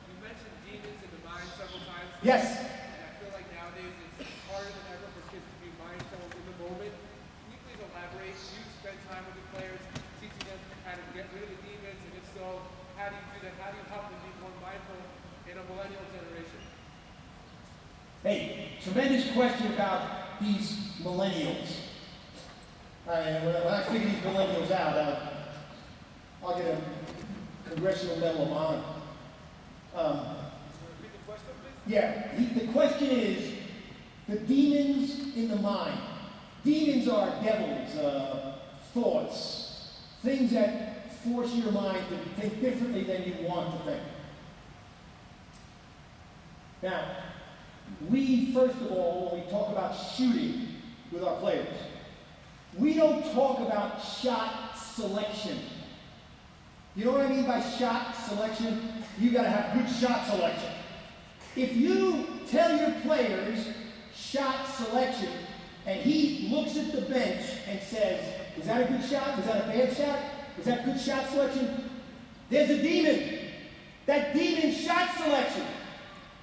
You mentioned demons in the mind several times. Yes. And I feel like nowadays it's harder than ever for kids to be mindful in the moment. Can you please elaborate? Do you spend time with the players, teaching them how to get rid of the demons? And if so, how do you do that? How do you help them be more mindful in a millennial generation? Hey, tremendous question about these millennials. When I figure these millennials out, I'll get a Congressional Medal of Honor. Repeat the question, please. Yeah, the question is the demons in the mind. Demons are devils, thoughts, things that force your mind to think differently than you want to think. Now, we, first of all, when we talk about shooting with our players, we don't talk about shot selection. You know what I mean by shot selection? You gotta have good shot selection. If you tell your players shot selection, and he looks at the bench and says, was that a good shot? Was that a bad shot? Was that good shot selection? There's a demon. That demon shot selection.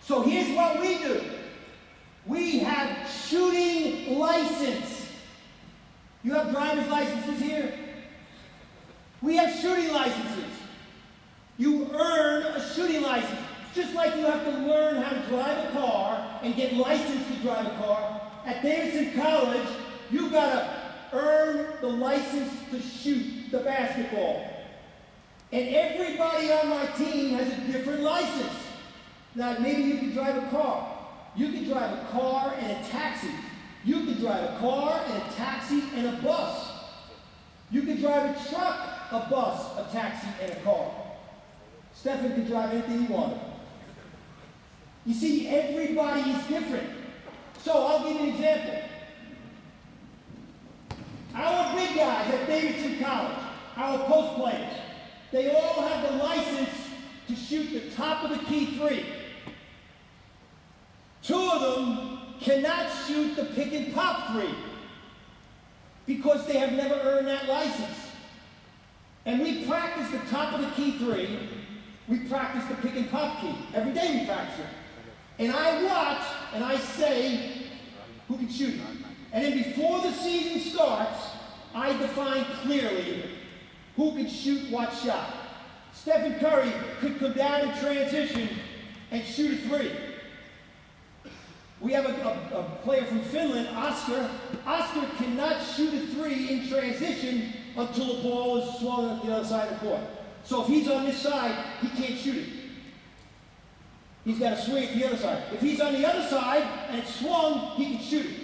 So here's what we do. We have shooting license. You have driver's licenses here? We have shooting licenses. You earn a shooting license. Just like you have to learn how to drive a car and get licensed to drive a car, at Davidson College, you gotta earn the license to shoot the basketball. And everybody on my team has a different license. Now, maybe you can drive a car. You can drive a car and a taxi. You can drive a car and a taxi and a bus. You can drive a truck, a bus, a taxi, and a car. Stephen can drive anything he wanted. You see, everybody is different. So I'll give you an example. Our big guys at Davidson College, our post players, they all have the license to shoot the top of the key three. Two of them cannot shoot the pick and pop three because they have never earned that license. And we practice the top of the key three. We practice the pick and pop key. Every day we practice it. And I watch and I say, who can shoot it? And then before the season starts, I define clearly who can shoot what shot. Stephen Curry could come down in transition and shoot a three. We have a player from Finland, Oscar. Oscar cannot shoot a three in transition until the ball is swung on the other side of the court. So if he's on this side, he can't shoot it. He's got to swing it to the other side. If he's on the other side and it's swung, he can shoot it.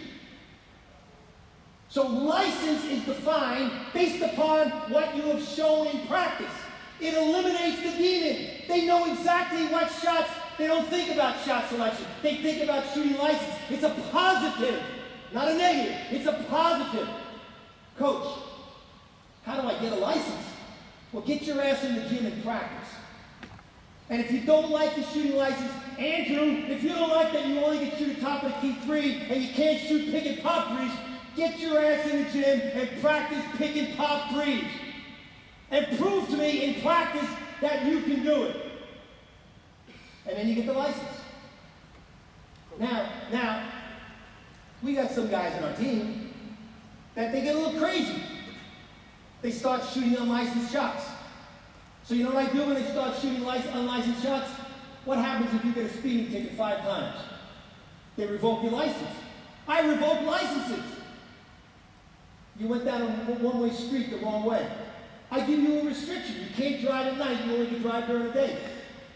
So license is defined based upon what you have shown in practice. It eliminates the demon. They know exactly what shots. They don't think about shot selection. They think about shooting license. It's a positive, not a negative. It's a positive. Coach, how do I get a license? Well, get your ass in the gym and practice. And if you don't like the shooting license, Andrew, if you don't like that you only can shoot the top of the key three and you can't shoot pick and pop threes, get your ass in the gym and practice pick and pop threes. And prove to me in practice that you can do it. And then you get the license. Now, we got some guys on our team that they get a little crazy. They start shooting unlicensed shots. So you know what I do when they start shooting unlicensed shots? What happens if you get a speeding ticket 5 times? They revoke your license. I revoke licenses. You went down a one-way street the wrong way. I give you a restriction. You can't drive at night. You only can drive during the day.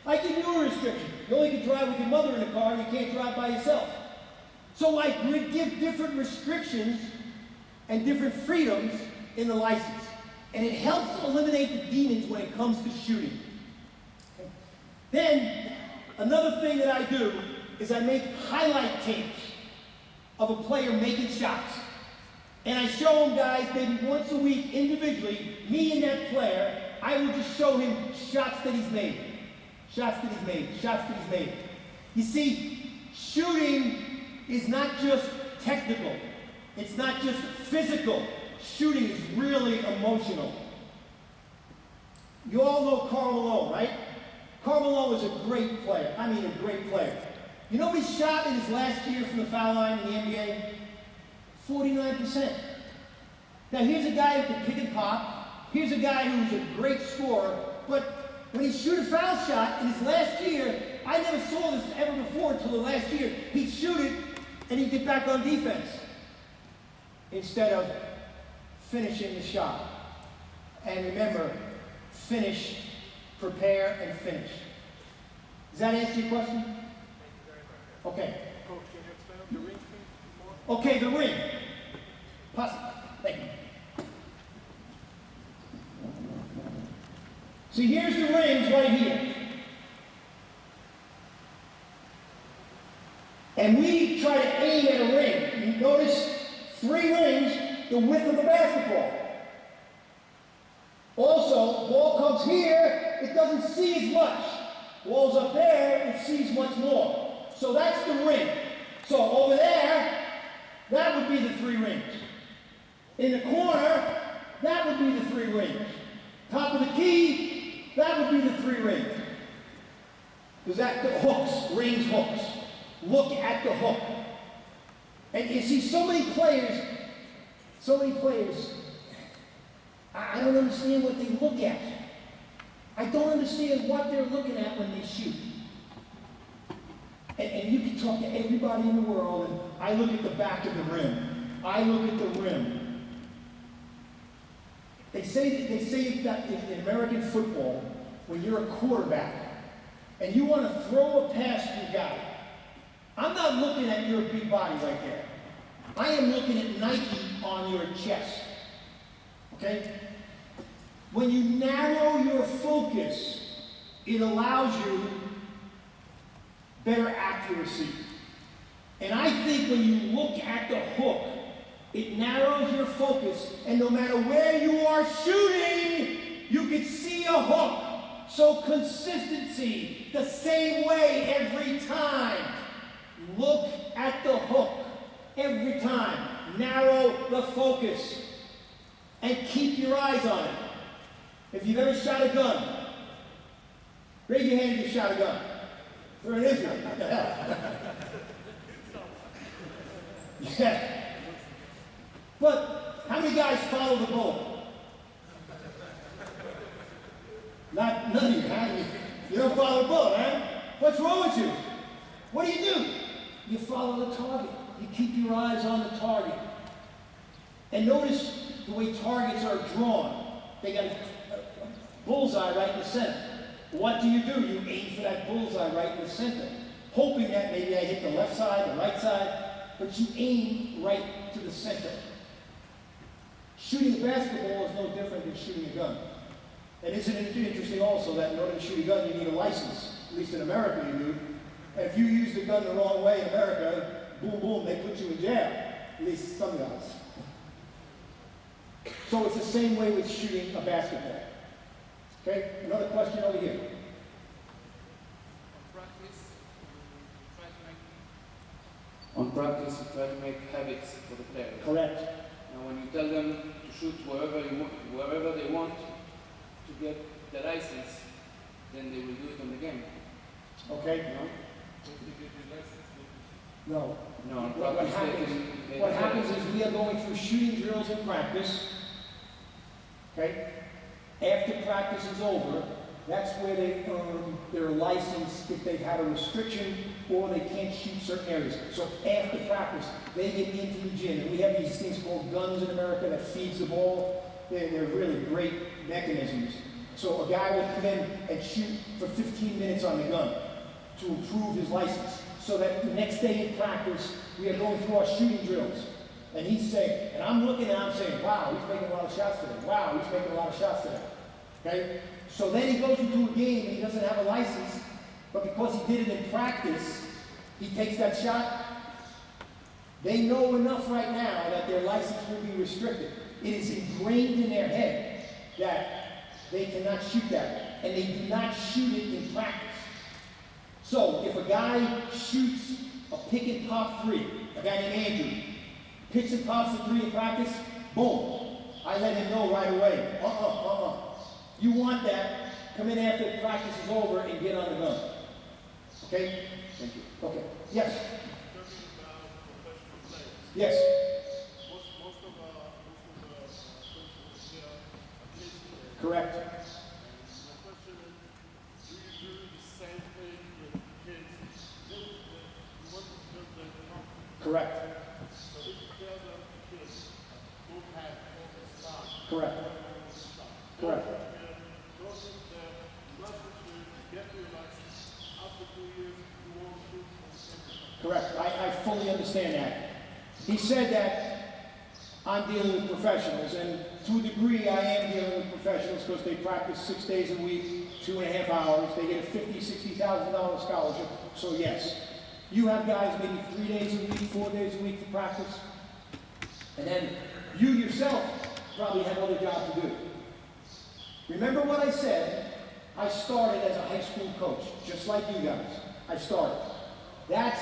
I give you a restriction. You only can drive with your mother in the car and you can't drive by yourself. So I give different restrictions and different freedoms in the license. And it helps eliminate the demons when it comes to shooting. Then, another thing that I do is I make highlight tapes of a player making shots. And I show them guys maybe once a week individually, me and that player, I will just show him shots that he's made. Shots that he's made, shots that he's made. You see, shooting is not just technical. It's not just physical. Shooting is really emotional. You all know Karl Malone, right? Karl Malone is a great player. I mean, a great player. You know what he shot in his last year from the foul line in the NBA? 49%. Now, here's a guy who can pick and pop. Here's a guy who's a great scorer. But when he shoot a foul shot in his last year, I never saw this ever before until the last year. He'd shoot it, and he'd get back on defense instead of finishing the shot. And remember, finish, prepare, and finish. Does that answer your question? Okay. Coach, can you explain the ring thing more? Okay, the ring. Thank you. See, here's the rings right here. And we try to aim at a ring. You notice 3 rings. The the width of the basketball. Also, ball comes here, it doesn't see as much. Ball's up there, it sees much more. So that's the ring. So over there, that would be the 3 rings. In the corner, that would be the 3 rings. Top of the key, that would be the 3 rings. Because that, the hooks, rings hooks. Look at the hook. And you see so many players, I don't understand what they look at. I don't understand what they're looking at when they shoot. And you can talk to everybody in the world, and I look at the back of the rim. I look at the rim. They say that in American football, when you're a quarterback, and you want to throw a pass to a guy, I'm not looking at your big body right there. I am looking at Nike on your chest. Okay? When you narrow your focus, it allows you better accuracy. And I think when you look at the hook, it narrows your focus, and no matter where you are shooting, you can see a hook. So consistency, the same way every time. Look at the hook every time. Narrow the focus and keep your eyes on it. If you've ever shot a gun, raise your hand if you shot a gun. For an Israel. What the hell? Yeah. But how many guys follow the bullet? None of you, huh? You don't follow the bullet, huh? What's wrong with you? What do? You follow the target. You keep your eyes on the target. And notice the way targets are drawn. They got a bullseye right in the center. What do? You aim for that bullseye right in the center, hoping that maybe I hit the left side, the right side, but you aim right to the center. Shooting a basketball is no different than shooting a gun. And isn't it interesting also that in order to shoot a gun, you need a license? At least in America you do. And if you use the gun the wrong way in America, boom, boom, they put you in jail. At least some guys. So it's the same way with shooting a basketball. Okay, another question over here. On practice, you try to make habits for the players. Correct. Now, when you tell them to shoot wherever they want to get the license, then they will do it on the game. Okay. No? No. On What practice, happens is we are going through shooting drills in practice. Okay? After practice is over, that's where they earn their license if they've had a restriction or they can't shoot certain areas. So after practice, they get into the gym. And we have these things called guns in America that feeds the ball. They're really great mechanisms. So a guy will come in and shoot for 15 minutes on the gun to improve his license. So that the next day in practice, we are going through our shooting drills. And he's saying, and I'm looking at him saying, wow, he's making a lot of shots today. Wow, he's making a lot of shots today. Okay? So then he goes into a game and he doesn't have a license, but because he did it in practice, he takes that shot. They know enough right now that their license will be restricted. It is ingrained in their head that they cannot shoot that, and they do not shoot it in practice. So if a guy shoots a pick and pop 3, a guy named Andrew, picks and pops a 3 in practice, boom, I let him know right away. You want that, come in after practice is over and get on the gun. Okay? Thank you. Okay. Yes? Talking about professional players. Yes. Most of the coaches here are kids here. Correct. And my question is, do you do the same thing with kids? You want to build their confidence. Correct. So if you tell them kids who have all the stuff, Correct. Correct. those of the message to get your license after 2 years, you won't shoot on the same time. Correct. I fully understand that. He said that I'm dealing with professionals, and to a degree I am dealing with professionals because they practice 6 days a week, 2.5 hours. They get a $50,000, $60,000 scholarship. So yes, you have guys maybe 3 days a week, 4 days a week for practice. And then you yourself probably have other jobs to do. Remember what I said? I started as a high school coach, just like you guys. I started. That's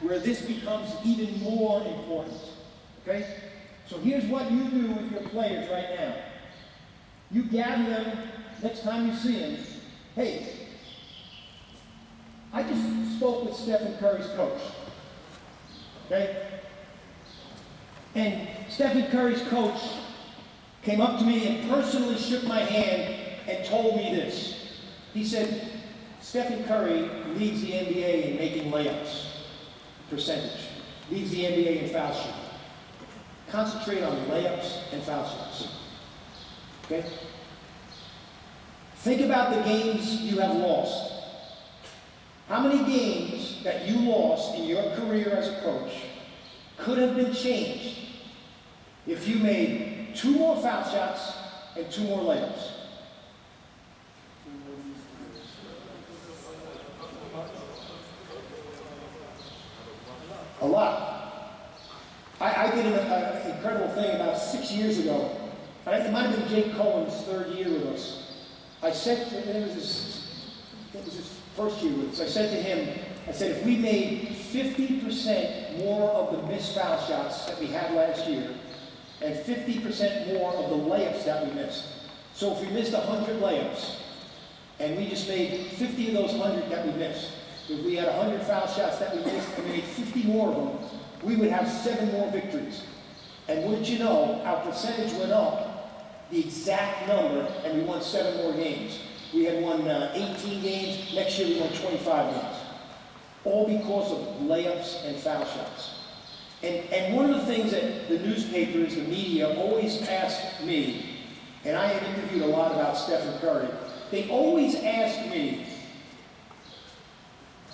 where this becomes even more important. Okay? So here's what you do with your players right now. You gather them next time you see them. Hey, I just spoke with Stephen Curry's coach. Okay? And Stephen Curry's coach came up to me and personally shook my hand and told me this. He said, Stephen Curry leads the NBA in making layups, percentage. Leads the NBA in foul shooting. Concentrate on layups and foul shots. Okay? Think about the games you have lost. How many games that you lost in your career as a coach could have been changed if you made 2 more foul shots and 2 more layups? A lot. I did an incredible thing about 6 years ago. It might have been Jake Cohen's 3rd year with us. I said to him, it was his first year with us. I said to him, if we made 50% more of the missed foul shots that we had last year, and 50% more of the layups that we missed. So if we missed 100 layups, and we just made 50 of those 100 that we missed, if we had 100 foul shots that we missed and we made 50 more of them, we would have 7 more victories. And wouldn't you know, our percentage went up the exact number, and we won 7 more games. We had won 18 games. Next year we won 25 games. All because of layups and foul shots. And one of the things that the newspapers, the media, always ask me, and I have interviewed a lot about Stephen Curry, they always ask me,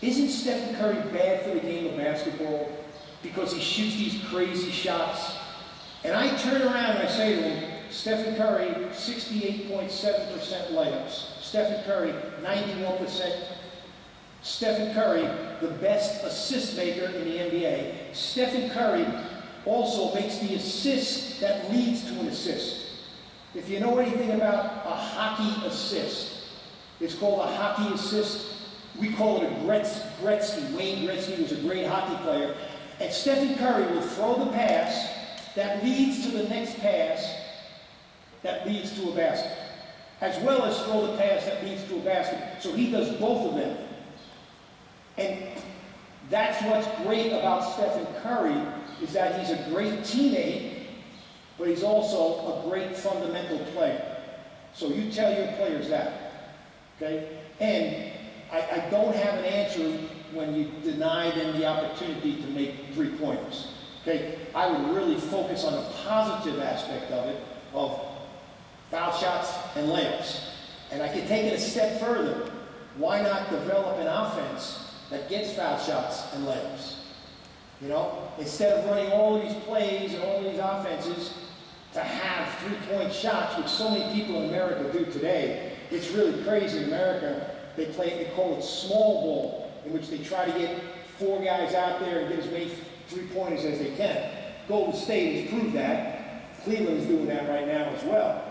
isn't Stephen Curry bad for the game of basketball because he shoots these crazy shots? And I turn around and I say to him, Stephen Curry, 68.7% layups. Stephen Curry, 91%. Stephen Curry, the best assist maker in the NBA. Stephen Curry also makes the assist that leads to an assist. If you know anything about a hockey assist, it's called a hockey assist. We call it a Gretzky. Wayne Gretzky was a great hockey player. And Stephen Curry will throw the pass that leads to the next pass that leads to a basket, as well as throw the pass that leads to a basket. So he does both of them. And that's what's great about Stephen Curry, is that he's a great teammate, but he's also a great fundamental player. So you tell your players that, okay? And I don't have an answer when you deny them the opportunity to make 3-pointers, okay? I would really focus on the positive aspect of it, of foul shots and layups. And I could take it a step further. Why not develop an offense that gets foul shots and layups? You know, instead of running all these plays and all these offenses to have 3-point shots, which so many people in America do today. It's really crazy in America. They call it small ball, in which they try to get 4 guys out there and get as many 3-pointers as they can. Golden State has proved that. Cleveland is doing that right now as well.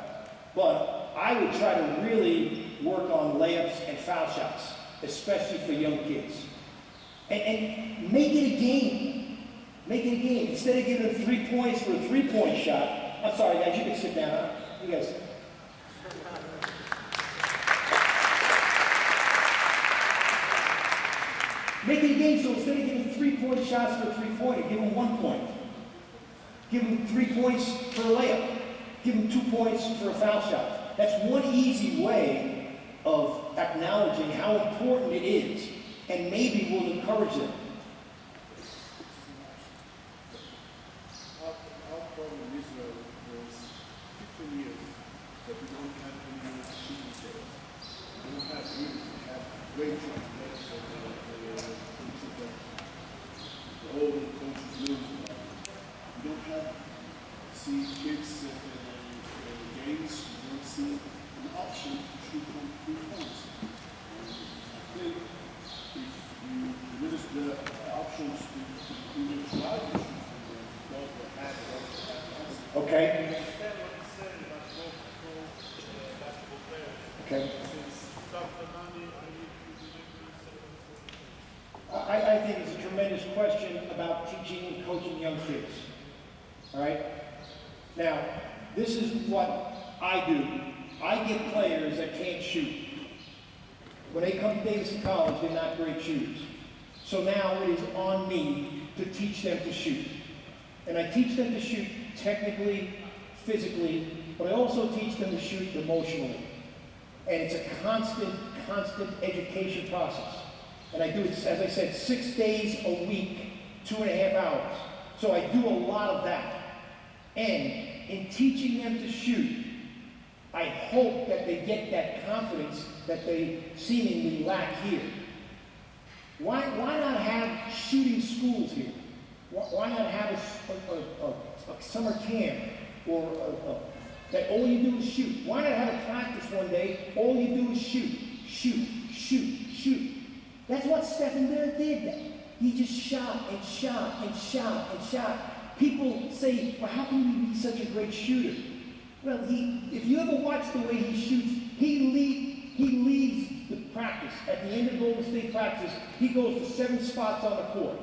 But I would try to really work on layups and foul shots, especially for young kids. And make it a game. Make it a game. Instead of giving them 3 points for a 3-point shot. I'm sorry, guys, you can sit down. Huh? You guys. Make it a game, so instead of giving 3-point shots for a 3-pointer, give them 1 point. Give them 3 points for a layup. Give them 2 points for a foul shot. That's one easy way of acknowledging how important it is, and maybe we'll encourage them. Our problem in Israel was 15 years that we don't have any shooting players. We don't have really, we have great players and all the coaches lose. We don't have see kids games, we don't see an option to shoot from 3 points. I think if you limit the options to even try to shoot from there, because they have Okay? understand what he's saying about basketball players. Okay. Since Dr. Nani, I think it's a tremendous question about teaching and coaching young kids. All right? Now, this is what I do. I get players that can't shoot. When they come to Davidson College, they're not great shooters. So now it is on me to teach them to shoot. And I teach them to shoot technically, physically, but I also teach them to shoot emotionally. And it's a constant education process. And I do it, as I said, 6 days a week, 2.5 hours. So I do a lot of that. And in teaching them to shoot, I hope that they get that confidence that they seemingly lack here. Why not have shooting schools here? Why not have a summer camp or that all you do is shoot? Why not have a practice one day, all you do is shoot, shoot, shoot, shoot? That's what Stephen Curry did. He just shot and shot and shot and shot. People say, well, how can you be such a great shooter? Well, if you ever watch the way he shoots, he leaves the practice. At the end of Golden State practice, he goes to 7 spots on the court.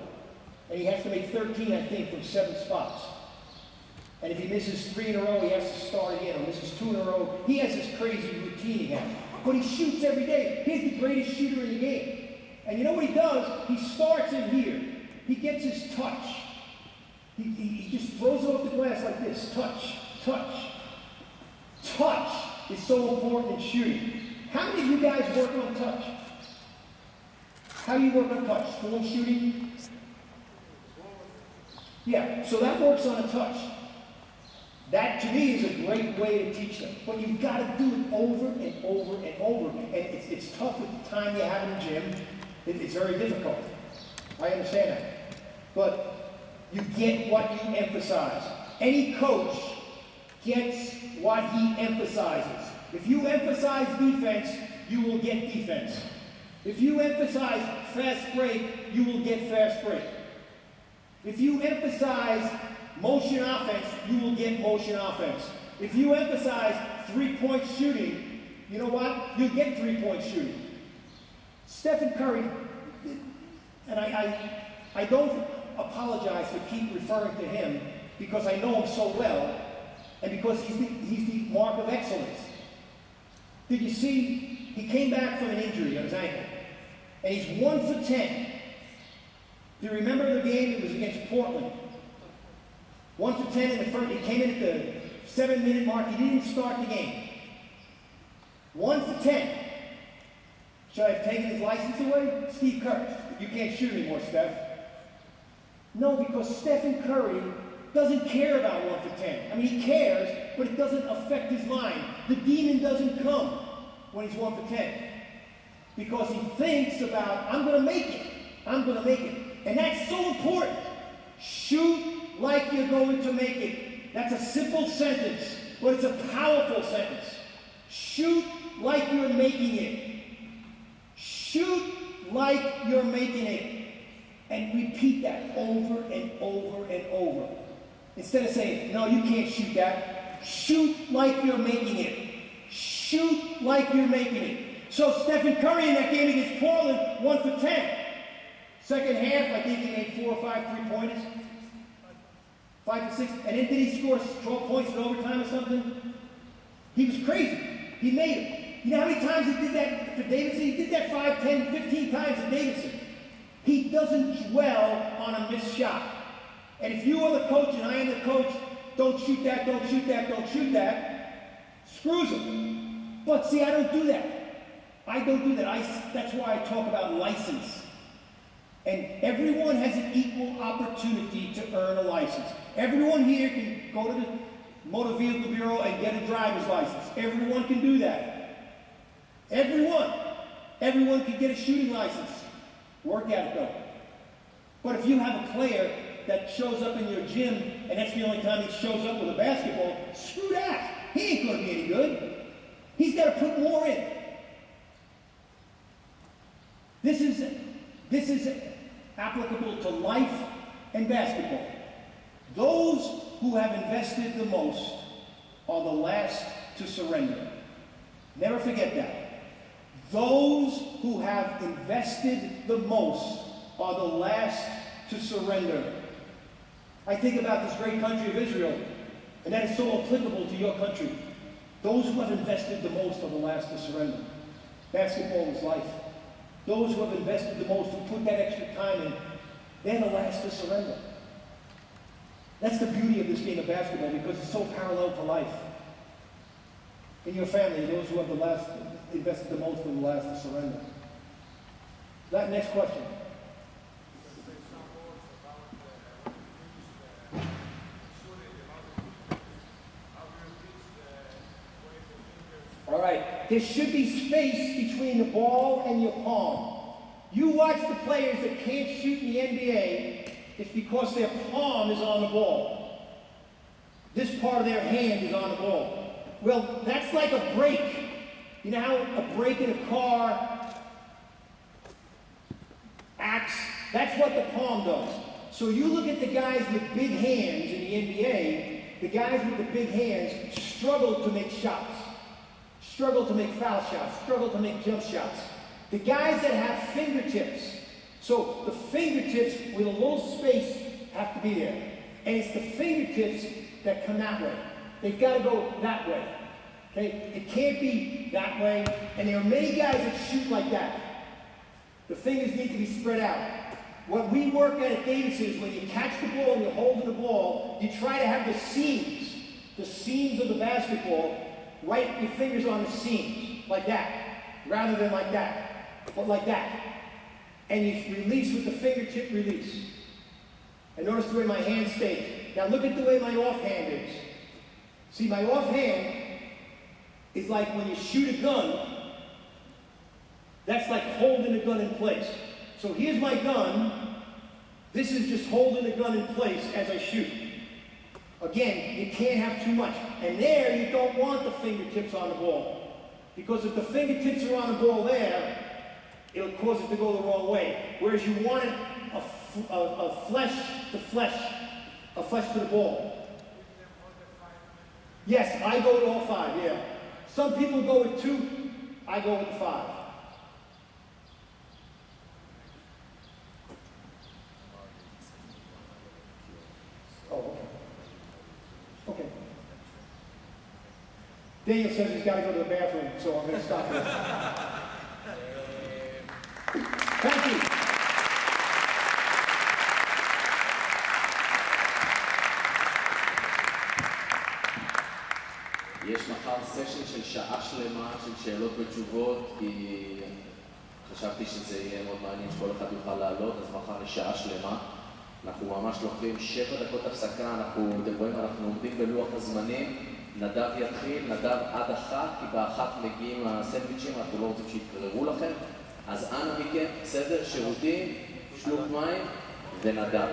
And he has to make 13, I think, from 7 spots. And if he misses 3 in a row, he has to start again, or misses 2 in a row. He has this crazy routine he has. But he shoots every day. He's the greatest shooter in the game. And you know what he does? He starts in here. He gets his touch. He just throws off the glass like this. Touch, touch. Touch is so important in shooting. How many of you guys work on touch? How do you work on touch? Form shooting? Yeah, so that works on a touch. That, to me, is a great way to teach them. But you've got to do it over and over and over. And it's tough with the time you have in the gym. It's very difficult. I understand that. But you get what you emphasize. Any coach gets what he emphasizes. If you emphasize defense, you will get defense. If you emphasize fast break, you will get fast break. If you emphasize motion offense, you will get motion offense. If you emphasize three-point shooting, you know what? You'll get three-point shooting. Stephen Curry, and I don't apologize for keep referring to him because I know him so well and because he's the mark of excellence. Did you see, he came back from an injury on his ankle and he's 1 for 10. Do you remember the game? It was against Portland. 1 for 10 in the first. He came in at the 7-minute mark. He didn't start the game. 1 for 10. Should I have taken his license away? Steve Kerr. You can't shoot anymore, Steph. No, because Stephen Curry doesn't care about 1 for 10. I mean, he cares, but it doesn't affect his mind. The demon doesn't come when he's 1 for 10. Because he thinks about, I'm going to make it. I'm going to make it. And that's so important. Shoot like you're going to make it. That's a simple sentence, but it's a powerful sentence. Shoot like you're making it. Shoot like you're making it. And repeat that over and over and over. Instead of saying, no, you can't shoot that. Shoot like you're making it. Shoot like you're making it. So Stephen Curry in that game against Portland, 1 for 10. Second half, I think he made 4 or 5 3-pointers. 5 to 6. And then did he score 12 points in overtime or something? He was crazy. He made it. You know how many times he did that for Davidson? He did that 5, 10, 15 times at Davidson. He doesn't dwell on a missed shot. And if you are the coach and I am the coach, don't shoot that, don't shoot that, don't shoot that, screws him. But see, I don't do that. I don't do that. That's why I talk about license. And everyone has an equal opportunity to earn a license. Everyone here can go to the Motor Vehicle Bureau and get a driver's license. Everyone can do that. Everyone. Everyone can get a shooting license. Work at it though. But if you have a player that shows up in your gym and that's the only time he shows up with a basketball, screw that. He ain't going to be any good. He's got to put more in. This is applicable to life and basketball. Those who have invested the most are the last to surrender. Never forget that. Those who have invested the most are the last to surrender. I think about this great country of Israel, and that is so applicable to your country. Those who have invested the most are the last to surrender. Basketball is life. Those who have invested the most, who put that extra time in, they're the last to surrender. That's the beauty of this game of basketball, because it's so parallel to life. In your family, those who have the last invested the most are the last to surrender. That next question. All right, there should be space between the ball and your palm. You watch the players that can't shoot in the NBA, it's because their palm is on the ball. This part of their hand is on the ball. Well, that's like a brake. You know how a brake in a car acts? That's what the palm does. So you look at the guys with big hands in the NBA, the guys with the big hands struggle to make shots, struggle to make foul shots, struggle to make jump shots. The guys that have fingertips, so the fingertips with a little space have to be there. And it's the fingertips that come that way. They've got to go that way. Okay? It can't be that way. And there are many guys that shoot like that. The fingers need to be spread out. What we work at Davidson is when you catch the ball and you're holding the ball, you try to have the seams of the basketball, right your fingers on the seams, like that, rather than like that, but like that. And you release with the fingertip release. And notice the way my hand stays. Now look at the way my offhand is. See, my offhand is like when you shoot a gun, that's like holding a gun in place. So here's my gun. This is just holding the gun in place as I shoot. Again, you can't have too much. And there, you don't want the fingertips on the ball. Because if the fingertips are on the ball there, it'll cause it to go the wrong way. Whereas you want it a flesh to the ball. Yes, I go with all 5, yeah. Some people go with 2, I go with 5. Oh, okay. Okay. Daniel says he's got to go to the bathroom, so I'm going to stop here. Thank you. יש מחר סשן של שעה שלמה של שאלות ותשובות, כי חשבתי שזה יהיה מאוד מעניין שכל אחד יוכל לעלות, אז מחר יש שעה שלמה. אנחנו ממש לוקחים 7 דקות הפסקה, אתם רואים, אנחנו עומדים בלוח הזמנים, נדב יתחיל, נדב עד 1, כי ב1 מגיעים הסנדוויצ'ים, אנחנו לא רוצים שיתקררו לכם, אז אנא מכם, סדר, שירותים, שלוק מים ונדב.